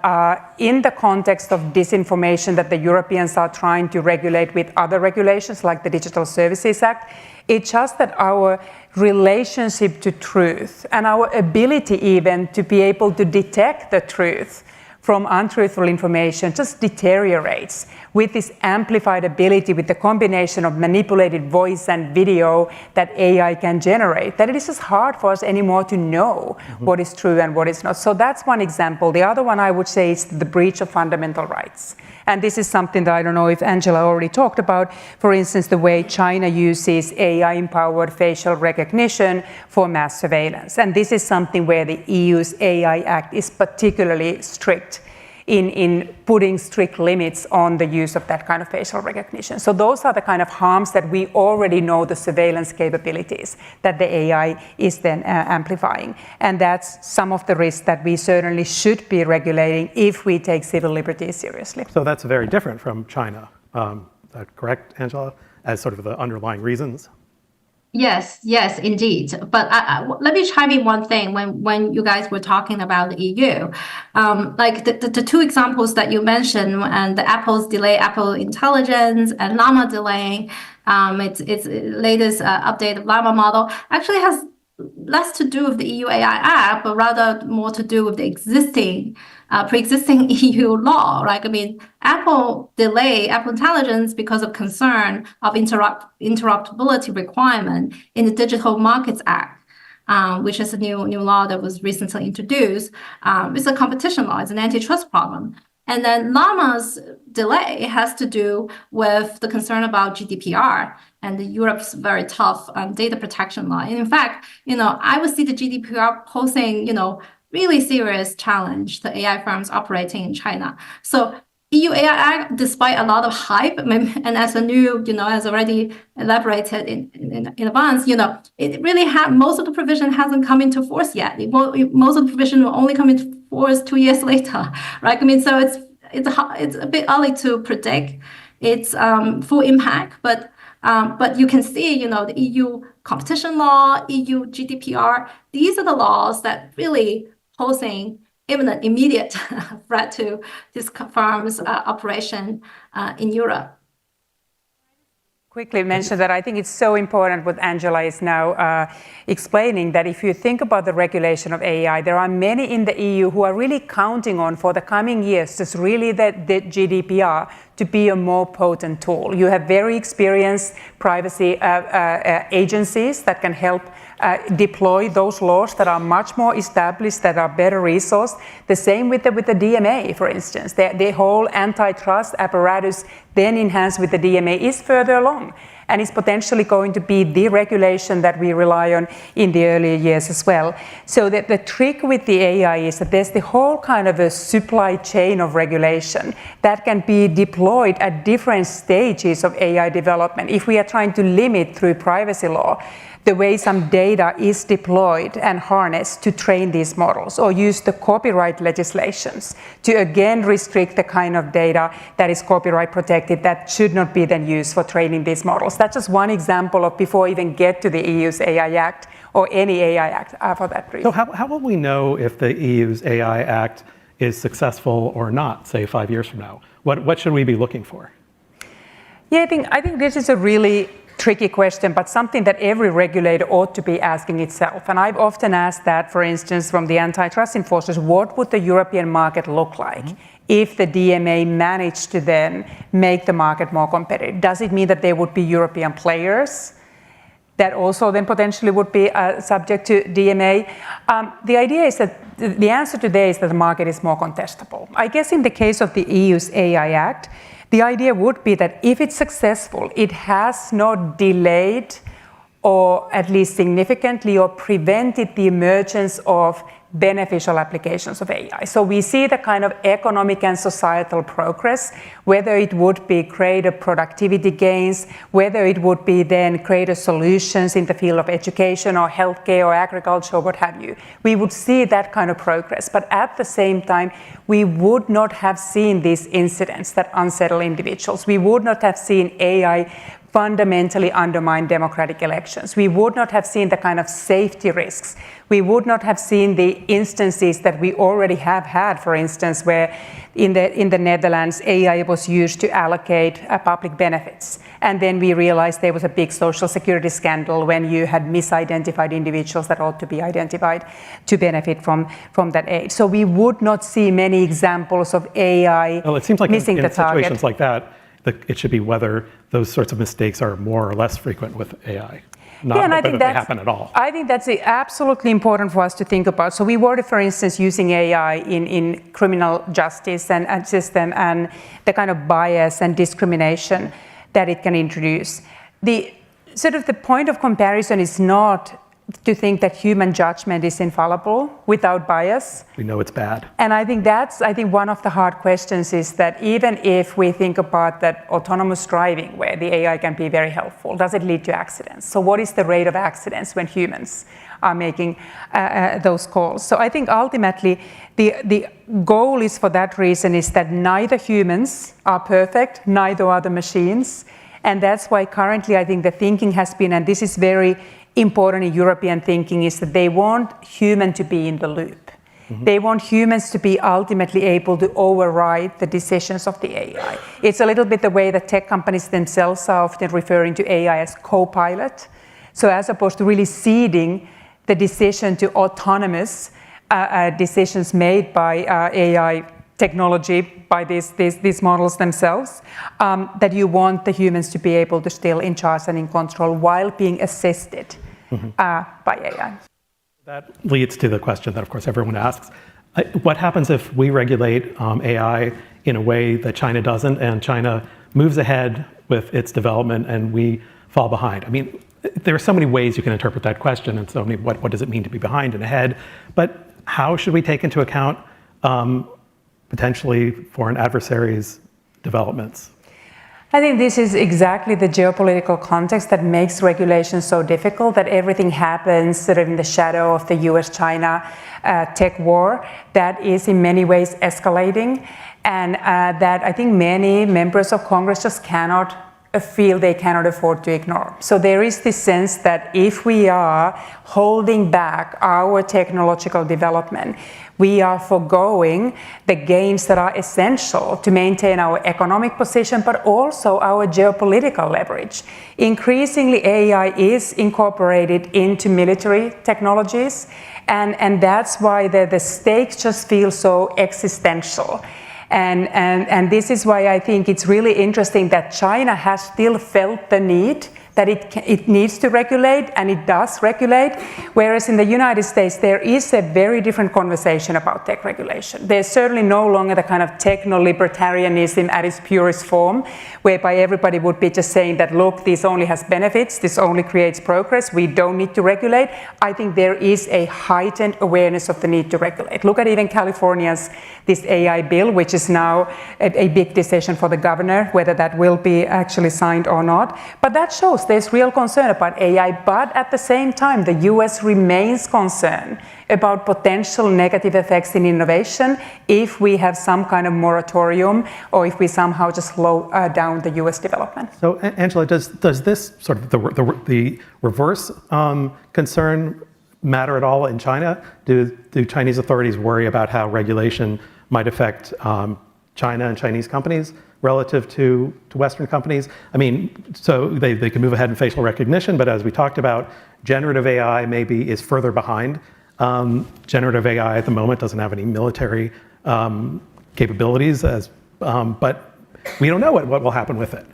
in the context of disinformation that the Europeans are trying to regulate with other regulations like the Digital Services Act. It's just that our relationship to truth and our ability even to be able to detect the truth from untruthful information just deteriorates with this amplified ability, with the combination of manipulated voice and video that AI can generate, that it is just hard for us anymore to know what is true and what is not. So that's one example. The other one I would say is the breach of fundamental rights. And this is something that I don't know if Angela already talked about. For instance, the way China uses AI-empowered facial recognition for mass surveillance. And this is something where the EU's AI Act is particularly strict in putting strict limits on the use of that kind of facial recognition. So those are the kind of harms that we already know the surveillance capabilities that the AI is then amplifying. And that's some of the risks that we certainly should be regulating if we take civil liberties seriously. So that's very different from China. Is that correct, Angela, as sort of the underlying reasons? Yes, indeed. But let me chime in one thing. When you guys were talking about the EU, like the two examples that you mentioned, and the Apple's delay, Apple Intelligence, and Llama delaying its latest update of Llama model, actually has less to do with the EU AI Act, but rather more to do with the pre-existing EU law, right? I mean, Apple Intelligence because of concern of interoperability requirement in the Digital Markets Act, which is a new law that was recently introduced. It's a competition law, it's an antitrust problem. And then Llama's delay has to do with the concern about GDPR and Europe's very tough data protection law. And in fact, I would see the GDPR posing, really serious challenge to AI firms operating in China. So EU AI Act, despite a lot of hype, and as a new, as already elaborated in advance, it really most of the provision hasn't come into force yet. Most of the provision will only come into force 2 years later, right? I mean, so it's a bit early to predict its full impact, but you can see, the EU competition law, EU GDPR, these are the laws that really posing even an immediate threat to this firm's operation in Europe. Quickly mention that I think it's so important what Angela is now explaining, that if you think about the regulation of AI, there are many in the EU who are really counting on for the coming years just really the GDPR to be a more potent tool. You have very experienced privacy agencies that can help deploy those laws that are much more established, that are better resourced. The same with the DMA, for instance. The whole antitrust apparatus then enhanced with the DMA is further along, and is potentially going to be the regulation that we rely on in the earlier years as well. So that the trick with the AI is that there's the whole kind of a supply chain of regulation that can be deployed at different stages of AI development. If we are trying to limit through privacy law the way some data is deployed and harnessed to train these models, or use the copyright legislations to again restrict the kind of data that is copyright protected that should not be then used for training these models. That's just one example of before we even get to the EU's AI Act or any AI Act for that reason. So how will we know if the EU's AI Act is successful or not, say 5 years from now? What should we be looking for? Yeah, I think this is a really tricky question, but something that every regulator ought to be asking itself. And I've often asked that, for instance, from the antitrust enforcers, what would the European market look like if the DMA managed to then make the market more competitive? Does it mean that there would be European players that also then potentially would be subject to DMA? The idea is that the answer today is that the market is more contestable. I guess in the case of the EU's AI Act, the idea would be that if it's successful, it has not delayed or at least significantly or prevented the emergence of beneficial applications of AI. So we see the kind of economic and societal progress, whether it would be greater productivity gains, whether it would be then greater solutions in the field of education or healthcare or agriculture or what have you. We would see that kind of progress. But at the same time, we would not have seen these incidents that unsettle individuals. We would not have seen AI fundamentally undermine democratic elections. We would not have seen the kind of safety risks. We would not have seen the instances that we already have had, for instance, where in the Netherlands, AI was used to allocate public benefits. And then we realized there was a big social security scandal when you had misidentified individuals that ought to be identified to benefit from that aid. So we would not see many examples of AI well, it seems like missing in the target. situations like that, it should be whether those sorts of mistakes are more or less frequent with AI, not Yeah, and I whether think they happen at all. I think that's absolutely important for us to think about. So we were, for instance, using AI in criminal justice and system and the kind of bias and discrimination that it can introduce. The point of comparison is not to think that human judgment is infallible without bias. We know it's bad. And I think that's one of the hard questions is that even if we think about that autonomous driving where the AI can be very helpful, does it lead to accidents? So what is the rate of accidents when humans are making those calls? So I think ultimately the goal is for that reason is that neither humans are perfect, neither are the machines. And that's why currently I think the thinking has been, and this is very important in European thinking, is that they want human to be in the loop. Mm-hmm. They want humans to be ultimately able to override the decisions of the AI. It's a little bit the way that tech companies themselves are often referring to AI as co-pilot. So as opposed to really ceding the decision to autonomous decisions made by AI technology, by these models themselves, that you want the humans to be able to still in charge and in control while being assisted by AI. That leads to the question that, of course, everyone asks. What happens if we regulate AI in a way that China doesn't, and China moves ahead with its development and we fall behind? I mean, there are so many ways you can interpret that question, and so many, what does it mean to be behind and ahead? But how should we take into account potentially foreign adversaries' developments? I think this is exactly the geopolitical context that makes regulation so difficult, that everything happens sort of in the shadow of the US-China tech war that is in many ways escalating, and that I think many members of Congress just feel they cannot afford to ignore. So there is this sense that if we are holding back our technological development, we are foregoing the gains that are essential to maintain our economic position, but also our geopolitical leverage. Increasingly, AI is incorporated into military technologies, and that's why the stakes just feel so existential. And this is why I think it's really interesting that China has still felt the need that it needs to regulate, and it does regulate, whereas in the United States there is a very different conversation about tech regulation. There's certainly no longer the kind of techno-libertarianism at its purest form, whereby everybody would be just saying that, look, this only has benefits, this only creates progress, we don't need to regulate. I think there is a heightened awareness of the need to regulate. Look at even California's this AI bill, which is now a big decision for the governor, whether that will be actually signed or not. But that shows there's real concern about AI, but at the same time, the US remains concerned about potential negative effects in innovation if we have some kind of moratorium or if we somehow just slow down the US development. So, Angela, does this sort of the reverse concern matter at all in China? Do Chinese authorities worry about how regulation might affect China and Chinese companies relative to Western companies? I mean, so they can move ahead in facial recognition, but as we talked about, generative AI maybe is further behind. Generative AI at the moment doesn't have any military capabilities, but we don't know what will happen with it.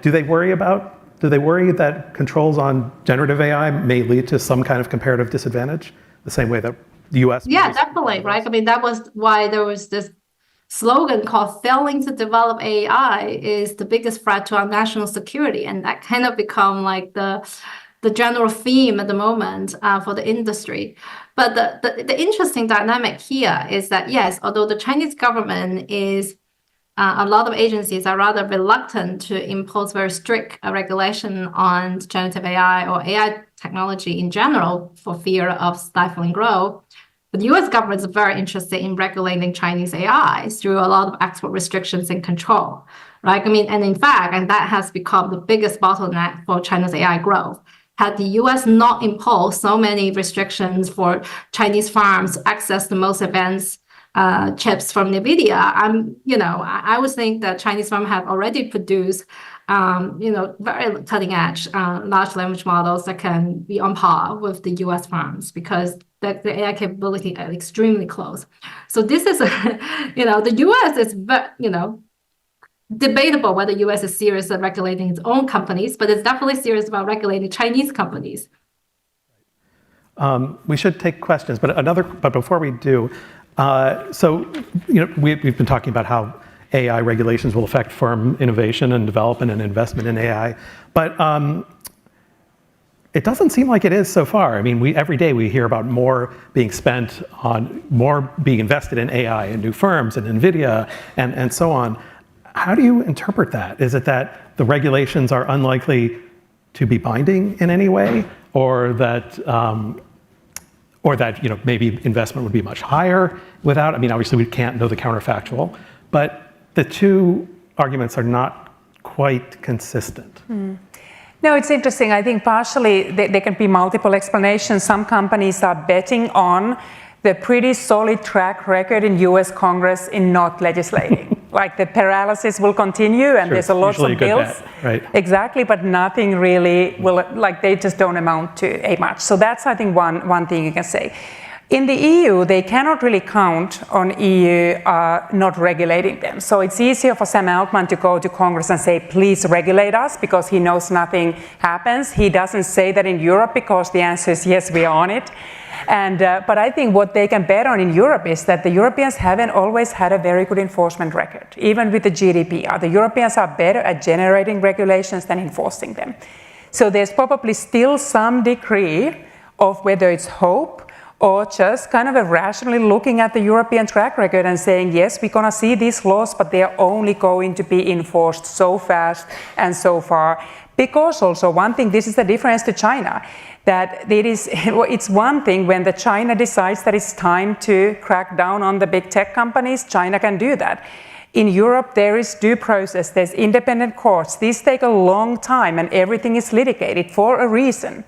Do they worry that controls on generative AI may lead to some kind of comparative disadvantage, the same way that the US? Yeah, definitely, right? I mean, that was why there was this slogan called "Failing to develop AI is the biggest threat to our national security," and that kind of become like the general theme at the moment for the industry. But the interesting dynamic here is that yes, although the Chinese government is a lot of agencies are rather reluctant to impose very strict regulation on generative AI or AI technology in general for fear of stifling growth. But the US government is very interested in regulating Chinese AI through a lot of export restrictions and control, right? I mean, and in fact, and that has become the biggest bottleneck for China's AI growth. Had the US not imposed so many restrictions for Chinese firms to access the most advanced chips from NVIDIA, I would think that Chinese firms have already produced, very cutting edge large language models that can be on par with the US firms because the AI capability are extremely close. So this is, the US is, debatable whether the US is serious about regulating its own companies, but it's definitely serious about regulating Chinese companies. We should take questions, but before we do, we've been talking about how AI regulations will affect firm innovation and development and investment in AI, but it doesn't seem like it is so far. I mean, every day we hear about more being invested in AI and new firms and NVIDIA and so on. How do you interpret that? Is it that the regulations are unlikely to be binding in any way, or that maybe investment would be much higher without? I mean, obviously we can't know the counterfactual, but the two arguments are not quite consistent. No, it's interesting. I think partially there can be multiple explanations. Some companies are betting on the pretty solid track record in US Congress in not legislating. Like the paralysis will continue and there's a lot of bills. Right. Exactly, but nothing really will, they just don't amount to a much. So that's, I think, one thing you can say. In the EU, they cannot really count on EU not regulating them. So it's easier for Sam Altman to go to Congress and say, please regulate us, because he knows nothing happens. He doesn't say that in Europe because the answer is yes, we are on it. But I think what they can bet on in Europe is that the Europeans haven't always had a very good enforcement record, even with the GDPR. The Europeans are better at generating regulations than enforcing them. So there's probably still some degree of whether it's hope or just kind of a rationally looking at the European track record and saying, yes, we're going to see these laws, but they are only going to be enforced so fast and so far. Because also one thing, this is the difference to China, that it's one thing when the China decides that it's time to crack down on the big tech companies, China can do that. In Europe, there is due process, there's independent courts. These take a long time and everything is litigated for a reason.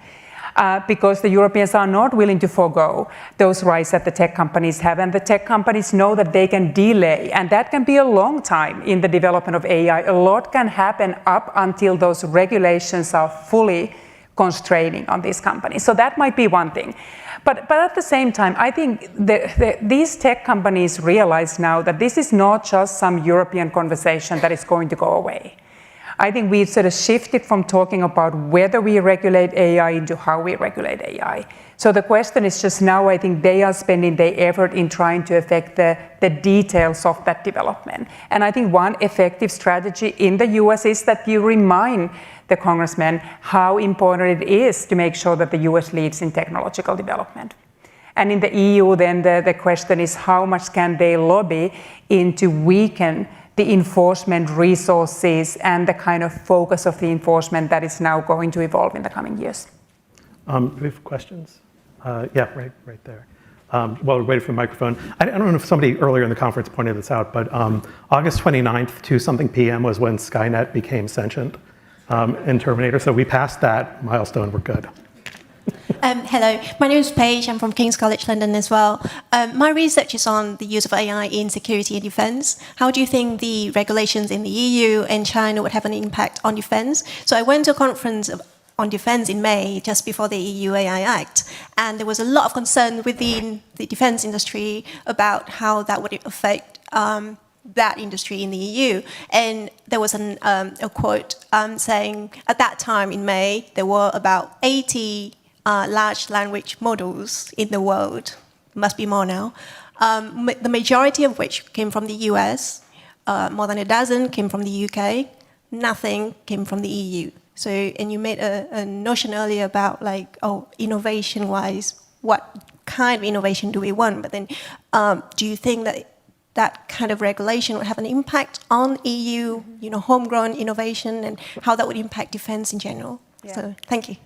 Because the Europeans are not willing to forego those rights that the tech companies have, and the tech companies know that they can delay, and that can be a long time in the development of AI. A lot can happen up until those regulations are fully constraining on these companies. So that might be one thing. But at the same time, I think these tech companies realize now that this is not just some European conversation that is going to go away. I think we've sort of shifted from talking about whether we regulate AI into how we regulate AI. So the question is just now, I think they are spending their effort in trying to affect the details of that development. And I think one effective strategy in the US is that you remind the congressmen how important it is to make sure that the US leads in technological development. And in the EU, then the question is how much can they lobby into weaken the enforcement resources and the kind of focus of the enforcement that is now going to evolve in the coming years. Do we have questions? Yeah, right there. While we're waiting for the microphone, I don't know if somebody earlier in the conference pointed this out, but August 29th, 2-something p.m. was when Skynet became sentient in Terminator. So we passed that milestone, we're good. Hello, my name is Paige. I'm from King's College London as well. My research is on the use of AI in security and defense. How do you think the regulations in the EU and China would have an impact on defense? So I went to a conference on defense in May, just before the EU AI Act, and there was a lot of concern within the defense industry about how that would affect that industry in the EU. And there was a quote saying, at that time in May, there were about 80 large language models in the world, must be more now, the majority of which came from the US, more than a dozen came from the UK, nothing came from the EU. So, and you made a notion earlier about like, innovation-wise, what kind of innovation do we want? But then do you think that that kind of regulation would have an impact on EU, homegrown innovation, and how that would impact defense in general? Yeah. So, thank you.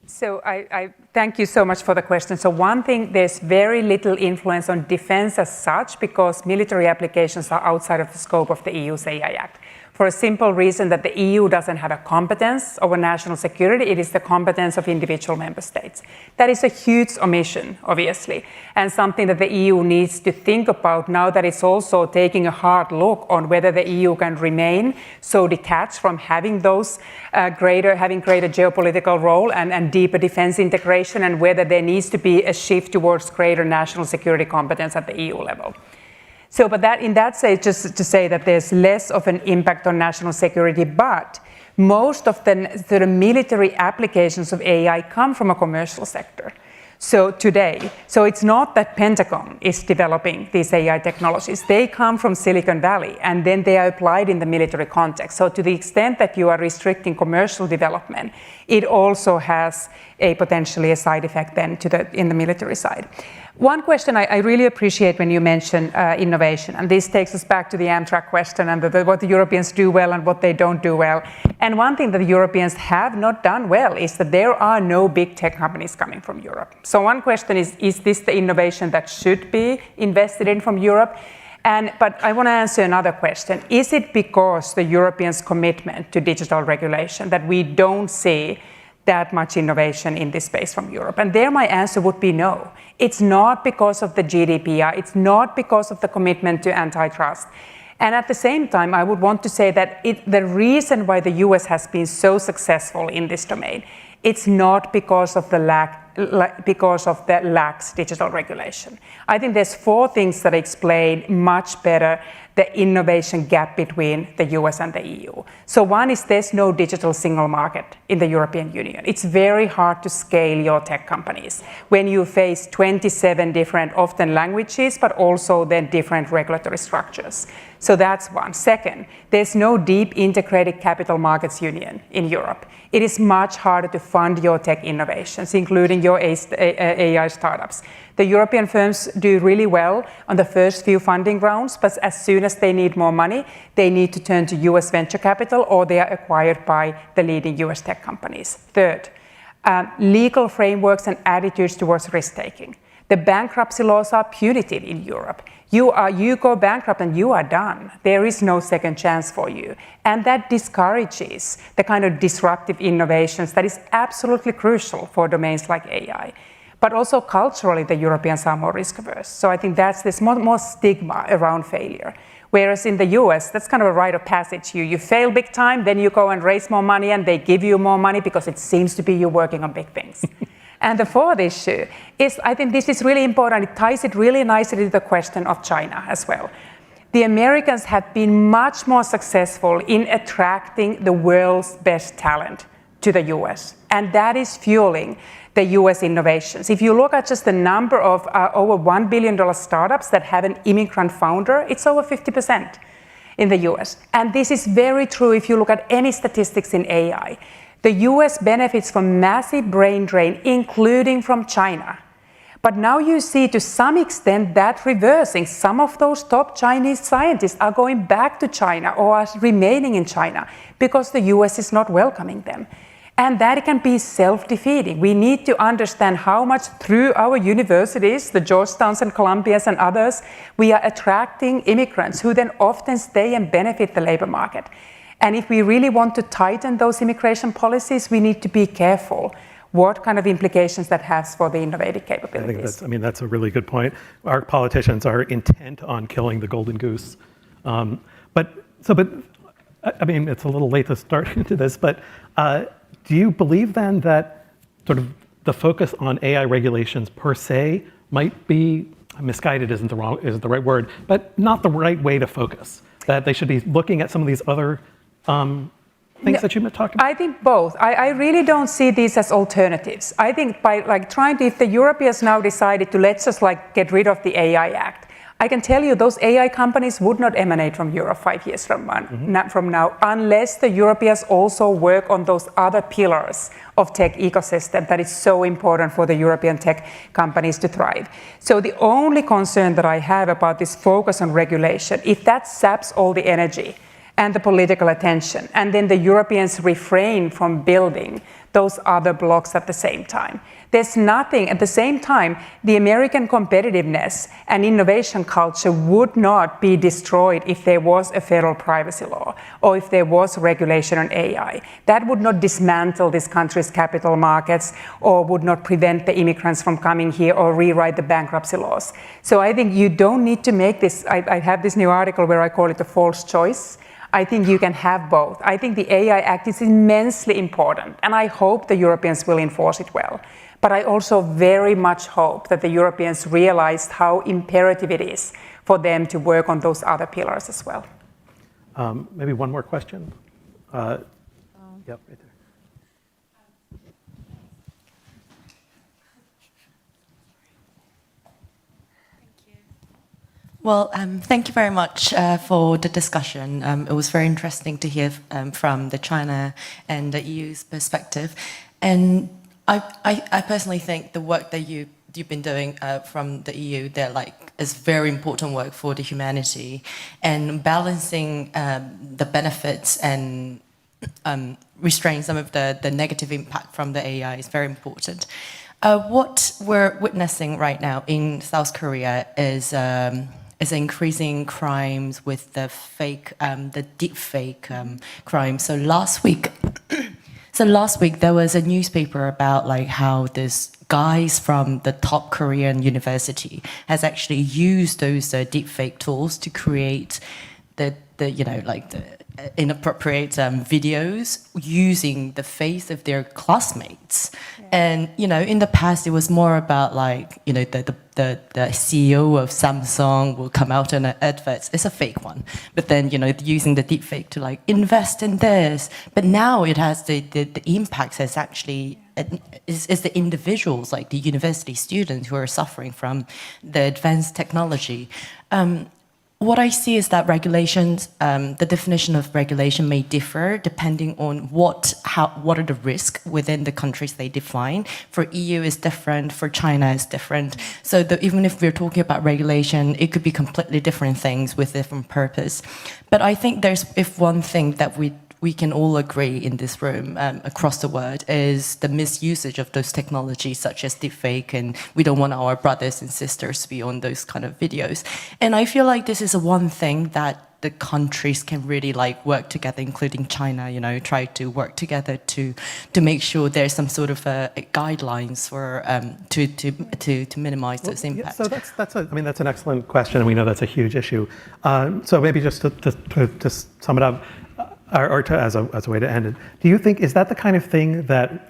So I thank you so much for the question. So one thing, there's very little influence on defense as such because military applications are outside of the scope of the EU's AI Act. For a simple reason that the EU doesn't have a competence over national security, it is the competence of individual member states. That is a huge omission, obviously, and something that the EU needs to think about now that it's also taking a hard look on whether the EU can remain so detached from having those greater geopolitical role and deeper defense integration, and whether there needs to be a shift towards greater national security competence at the EU level. So, but that in that sense, just to say that there's less of an impact on national security, but most of the military applications of AI come from a commercial sector. So today, so it's not that Pentagon is developing these AI technologies. They come from Silicon Valley, and then they are applied in the military context. So to the extent that you are restricting commercial development, it also has potentially a side effect then in the military side. One question I really appreciate when you mention innovation, and this takes us back to the Amtrak question and what the Europeans do well and what they don't do well. And one thing that the Europeans have not done well is that there are no big tech companies coming from Europe. So one question is this the innovation that should be invested in from Europe? But I want to answer another question. Is it because the Europeans' commitment to digital regulation that we don't see that much innovation in this space from Europe? And there my answer would be no. It's not because of the GDPR. It's not because of the commitment to antitrust. And at the same time, I would want to say that the reason why the US has been so successful in this domain, it's not because of the lax digital regulation. I think there's 4 things that explain much better the innovation gap between the US and the EU. So one is there's no digital single market in the European Union. It's very hard to scale your tech companies when you face 27 different, often languages, but also then different regulatory structures. So that's one. Second, there's no deep integrated capital markets union in Europe. It is much harder to fund your tech innovations, including your AI startups. The European firms do really well on the first few funding rounds, but as soon as they need more money, they need to turn to US venture capital or they are acquired by the leading US tech companies. Third, legal frameworks and attitudes towards risk-taking. The bankruptcy laws are punitive in Europe. You go bankrupt and you are done. There is no second chance for you. And that discourages the kind of disruptive innovations that is absolutely crucial for domains like AI. But also culturally, the Europeans are more risk-averse. So I think there's more stigma around failure. Whereas in the US, that's kind of a rite of passage. You fail big time, then you go and raise more money and they give you more money because it seems to be you working on big things. And the fourth issue is, I think this is really important. It ties it really nicely to the question of China as well. The Americans have been much more successful in attracting the world's best talent to the US. And that is fueling the US innovations. If you look at just the number of over $1 billion startups that have an immigrant founder, it's over 50% in the US. And this is very true if you look at any statistics in AI. The US benefits from massive brain drain, including from China. But now you see to some extent that reversing. Some of those top Chinese scientists are going back to China or are remaining in China because the US is not welcoming them. And that can be self-defeating. We need to understand how much through our universities, the Georgetowns and Columbias and others, we are attracting immigrants who then often stay and benefit the labor market. And if we really want to tighten those immigration policies, we need to be careful what kind of implications that has for the innovative I capabilities. think that's a really good point. Our politicians are intent on killing the golden goose. But I mean, it's a little late to start into this, but do you believe then that sort of the focus on AI regulations per se might be misguided isn't the right word, but not the right way to focus? That they should be looking at some of these other things that you've been talking about? I think both. I really don't see these as alternatives. I think by if the Europeans now decided to let's just get rid of the AI Act, I can tell you those AI companies would not emanate from Europe 5 years from now, unless the Europeans also work on those other pillars of tech ecosystem that is so important for the European tech companies to thrive. So the only concern that I have about this focus on regulation, if that saps all the energy and the political attention, and then the Europeans refrain from building those other blocks at the same time. There's nothing, at the same time, the American competitiveness and innovation culture would not be destroyed if there was a federal privacy law or if there was regulation on AI. That would not dismantle this country's capital markets or would not prevent the immigrants from coming here or rewrite the bankruptcy laws. So I think you don't need to make this, I have this new article where I call it a false choice. I think you can have both. I think the AI Act is immensely important, and I hope the Europeans will enforce it well. But I also very much hope that the Europeans realized how imperative it is for them to work on those other pillars as well. Maybe one more question. Yep, right there. Well, thank you very much for the discussion. It was very interesting to hear from the China and the EU's perspective. And I personally think the work that you've been doing from the EU, is very important work for the humanity, and balancing the benefits and restraining some of the negative impact from the AI is very important. What we're witnessing right now in South Korea is increasing crimes with the deep fake crime. So last week there was a newspaper about how this guys from the top Korean university has actually used those deep fake tools to create the inappropriate videos using the face of their classmates. Yeah. And in the past it was more about the CEO of Samsung will come out in an advert. It's a fake one, but then using the deep fake to invest in this. But now it has the impact is actually is the individuals, the university students who are suffering from the advanced technology. What I see is that regulations, the definition of regulation may differ depending on what are the risks within the countries they define. For EU is different, for China is different. So even if we're talking about regulation, it could be completely different things with different purpose. But I think if one thing that we can all agree in this room across the world is the misusage of those technologies such as deepfake, and we don't want our brothers and sisters to be on those kind of videos. And I feel like this is one thing that the countries can really work together, including China, try to work together to make sure there's some sort of guidelines for to minimize those impacts. Yeah, so that's an excellent question, and we know that's a huge issue. So maybe just to sum it up, or as a way to end it, do you think, is that the kind of thing that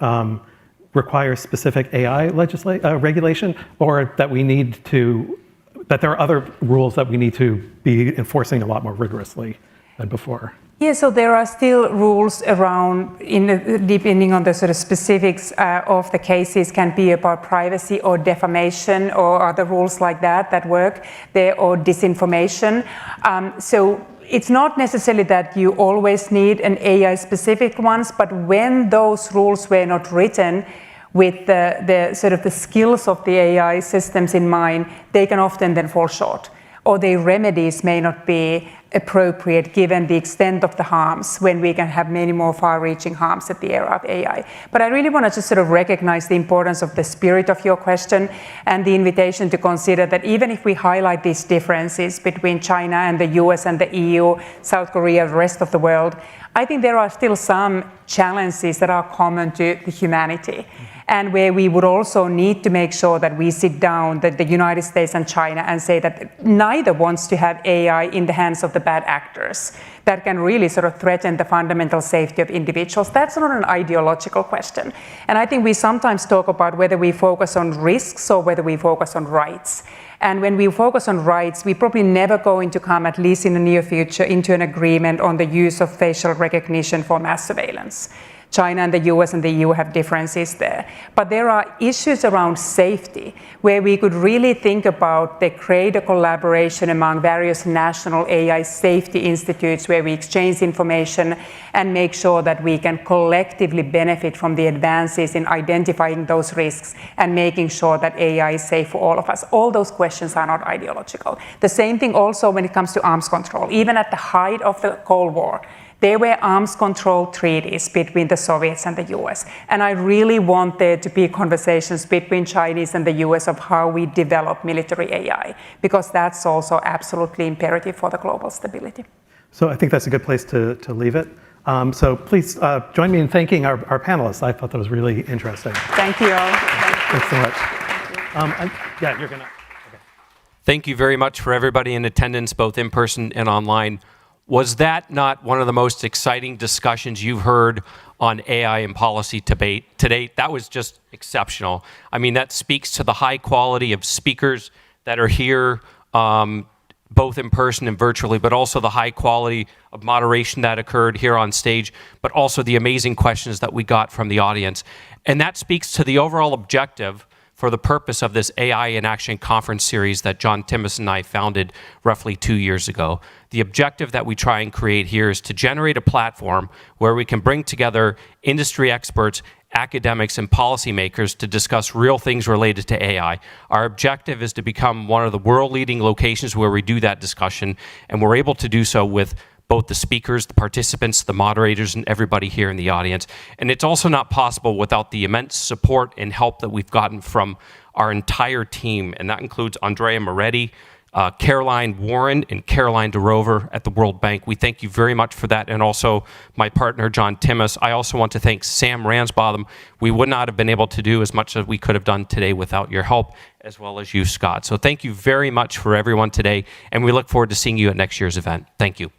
requires specific AI regulation, or that that there are other rules that we need to be enforcing a lot more rigorously than before? Yeah, so there are still rules around, depending on the sort of specifics of the cases, can be about privacy or defamation or other rules like that work there, or disinformation. So it's not necessarily that you always need an AI-specific ones, but when those rules were not written with the sort of the skills of the AI systems in mind, they can often then fall short, or their remedies may not be appropriate given the extent of the harms, when we can have many more far-reaching harms at the era of AI. But I really want to just sort of recognize the importance of the spirit of your question and the invitation to consider that even if we highlight these differences between China and the US and the EU, South Korea, the rest of the world, I think there are still some challenges that are common to humanity. And where we would also need to make sure that we sit down, that the United States and China, and say that neither wants to have AI in the hands of the bad actors that can really sort of threaten the fundamental safety of individuals. That's not an ideological question. And I think we sometimes talk about whether we focus on risks or whether we focus on rights. And when we focus on rights, we're probably never going to come, at least in the near future, into an agreement on the use of facial recognition for mass surveillance. China and the US and the EU have differences there. But there are issues around safety where we could really think about the greater collaboration among various national AI safety institutes where we exchange information and make sure that we can collectively benefit from the advances in identifying those risks and making sure that AI is safe for all of us. All those questions are not ideological. The same thing also when it comes to arms control. Even at the height of the Cold War, there were arms control treaties between the Soviets and the US. And I really want there to be conversations between Chinese and the US of how we develop military AI, because that's also absolutely imperative for the global stability. So I think that's a good place to leave it. So please join me in thanking our panelists. I thought that was really interesting. Thank you all. Thanks so much. Yeah, you're going to. Thank you very much for everybody in attendance, both in person and online. Was that not one of the most exciting discussions you've heard on AI and policy debate to date? That was just exceptional. I mean, that speaks to the high quality of speakers that are here, both in person and virtually, but also the high quality of moderation that occurred here on stage, but also the amazing questions that we got from the audience. And that speaks to the overall objective for the purpose of this AI in Action conference series that John Timmis and I founded roughly 2 years ago. The objective that we try and create here is to generate a platform where we can bring together industry experts, academics, and policymakers to discuss real things related to AI. Our objective is to become one of the world-leading locations where we do that discussion, and we're able to do so with both the speakers, the participants, the moderators, and everybody here in the audience. And it's also not possible without the immense support and help that we've gotten from our entire team, and that includes Andrea Moretti, Caroline Warren, and Caroline DeRover at the World Bank. We thank you very much for that, and also my partner, John Timmis. I also want to thank Sam Ransbottom. We would not have been able to do as much as we could have done today without your help, as well as you, Scott. So thank you very much for everyone today, and we look forward to seeing you at next year's event. Thank you.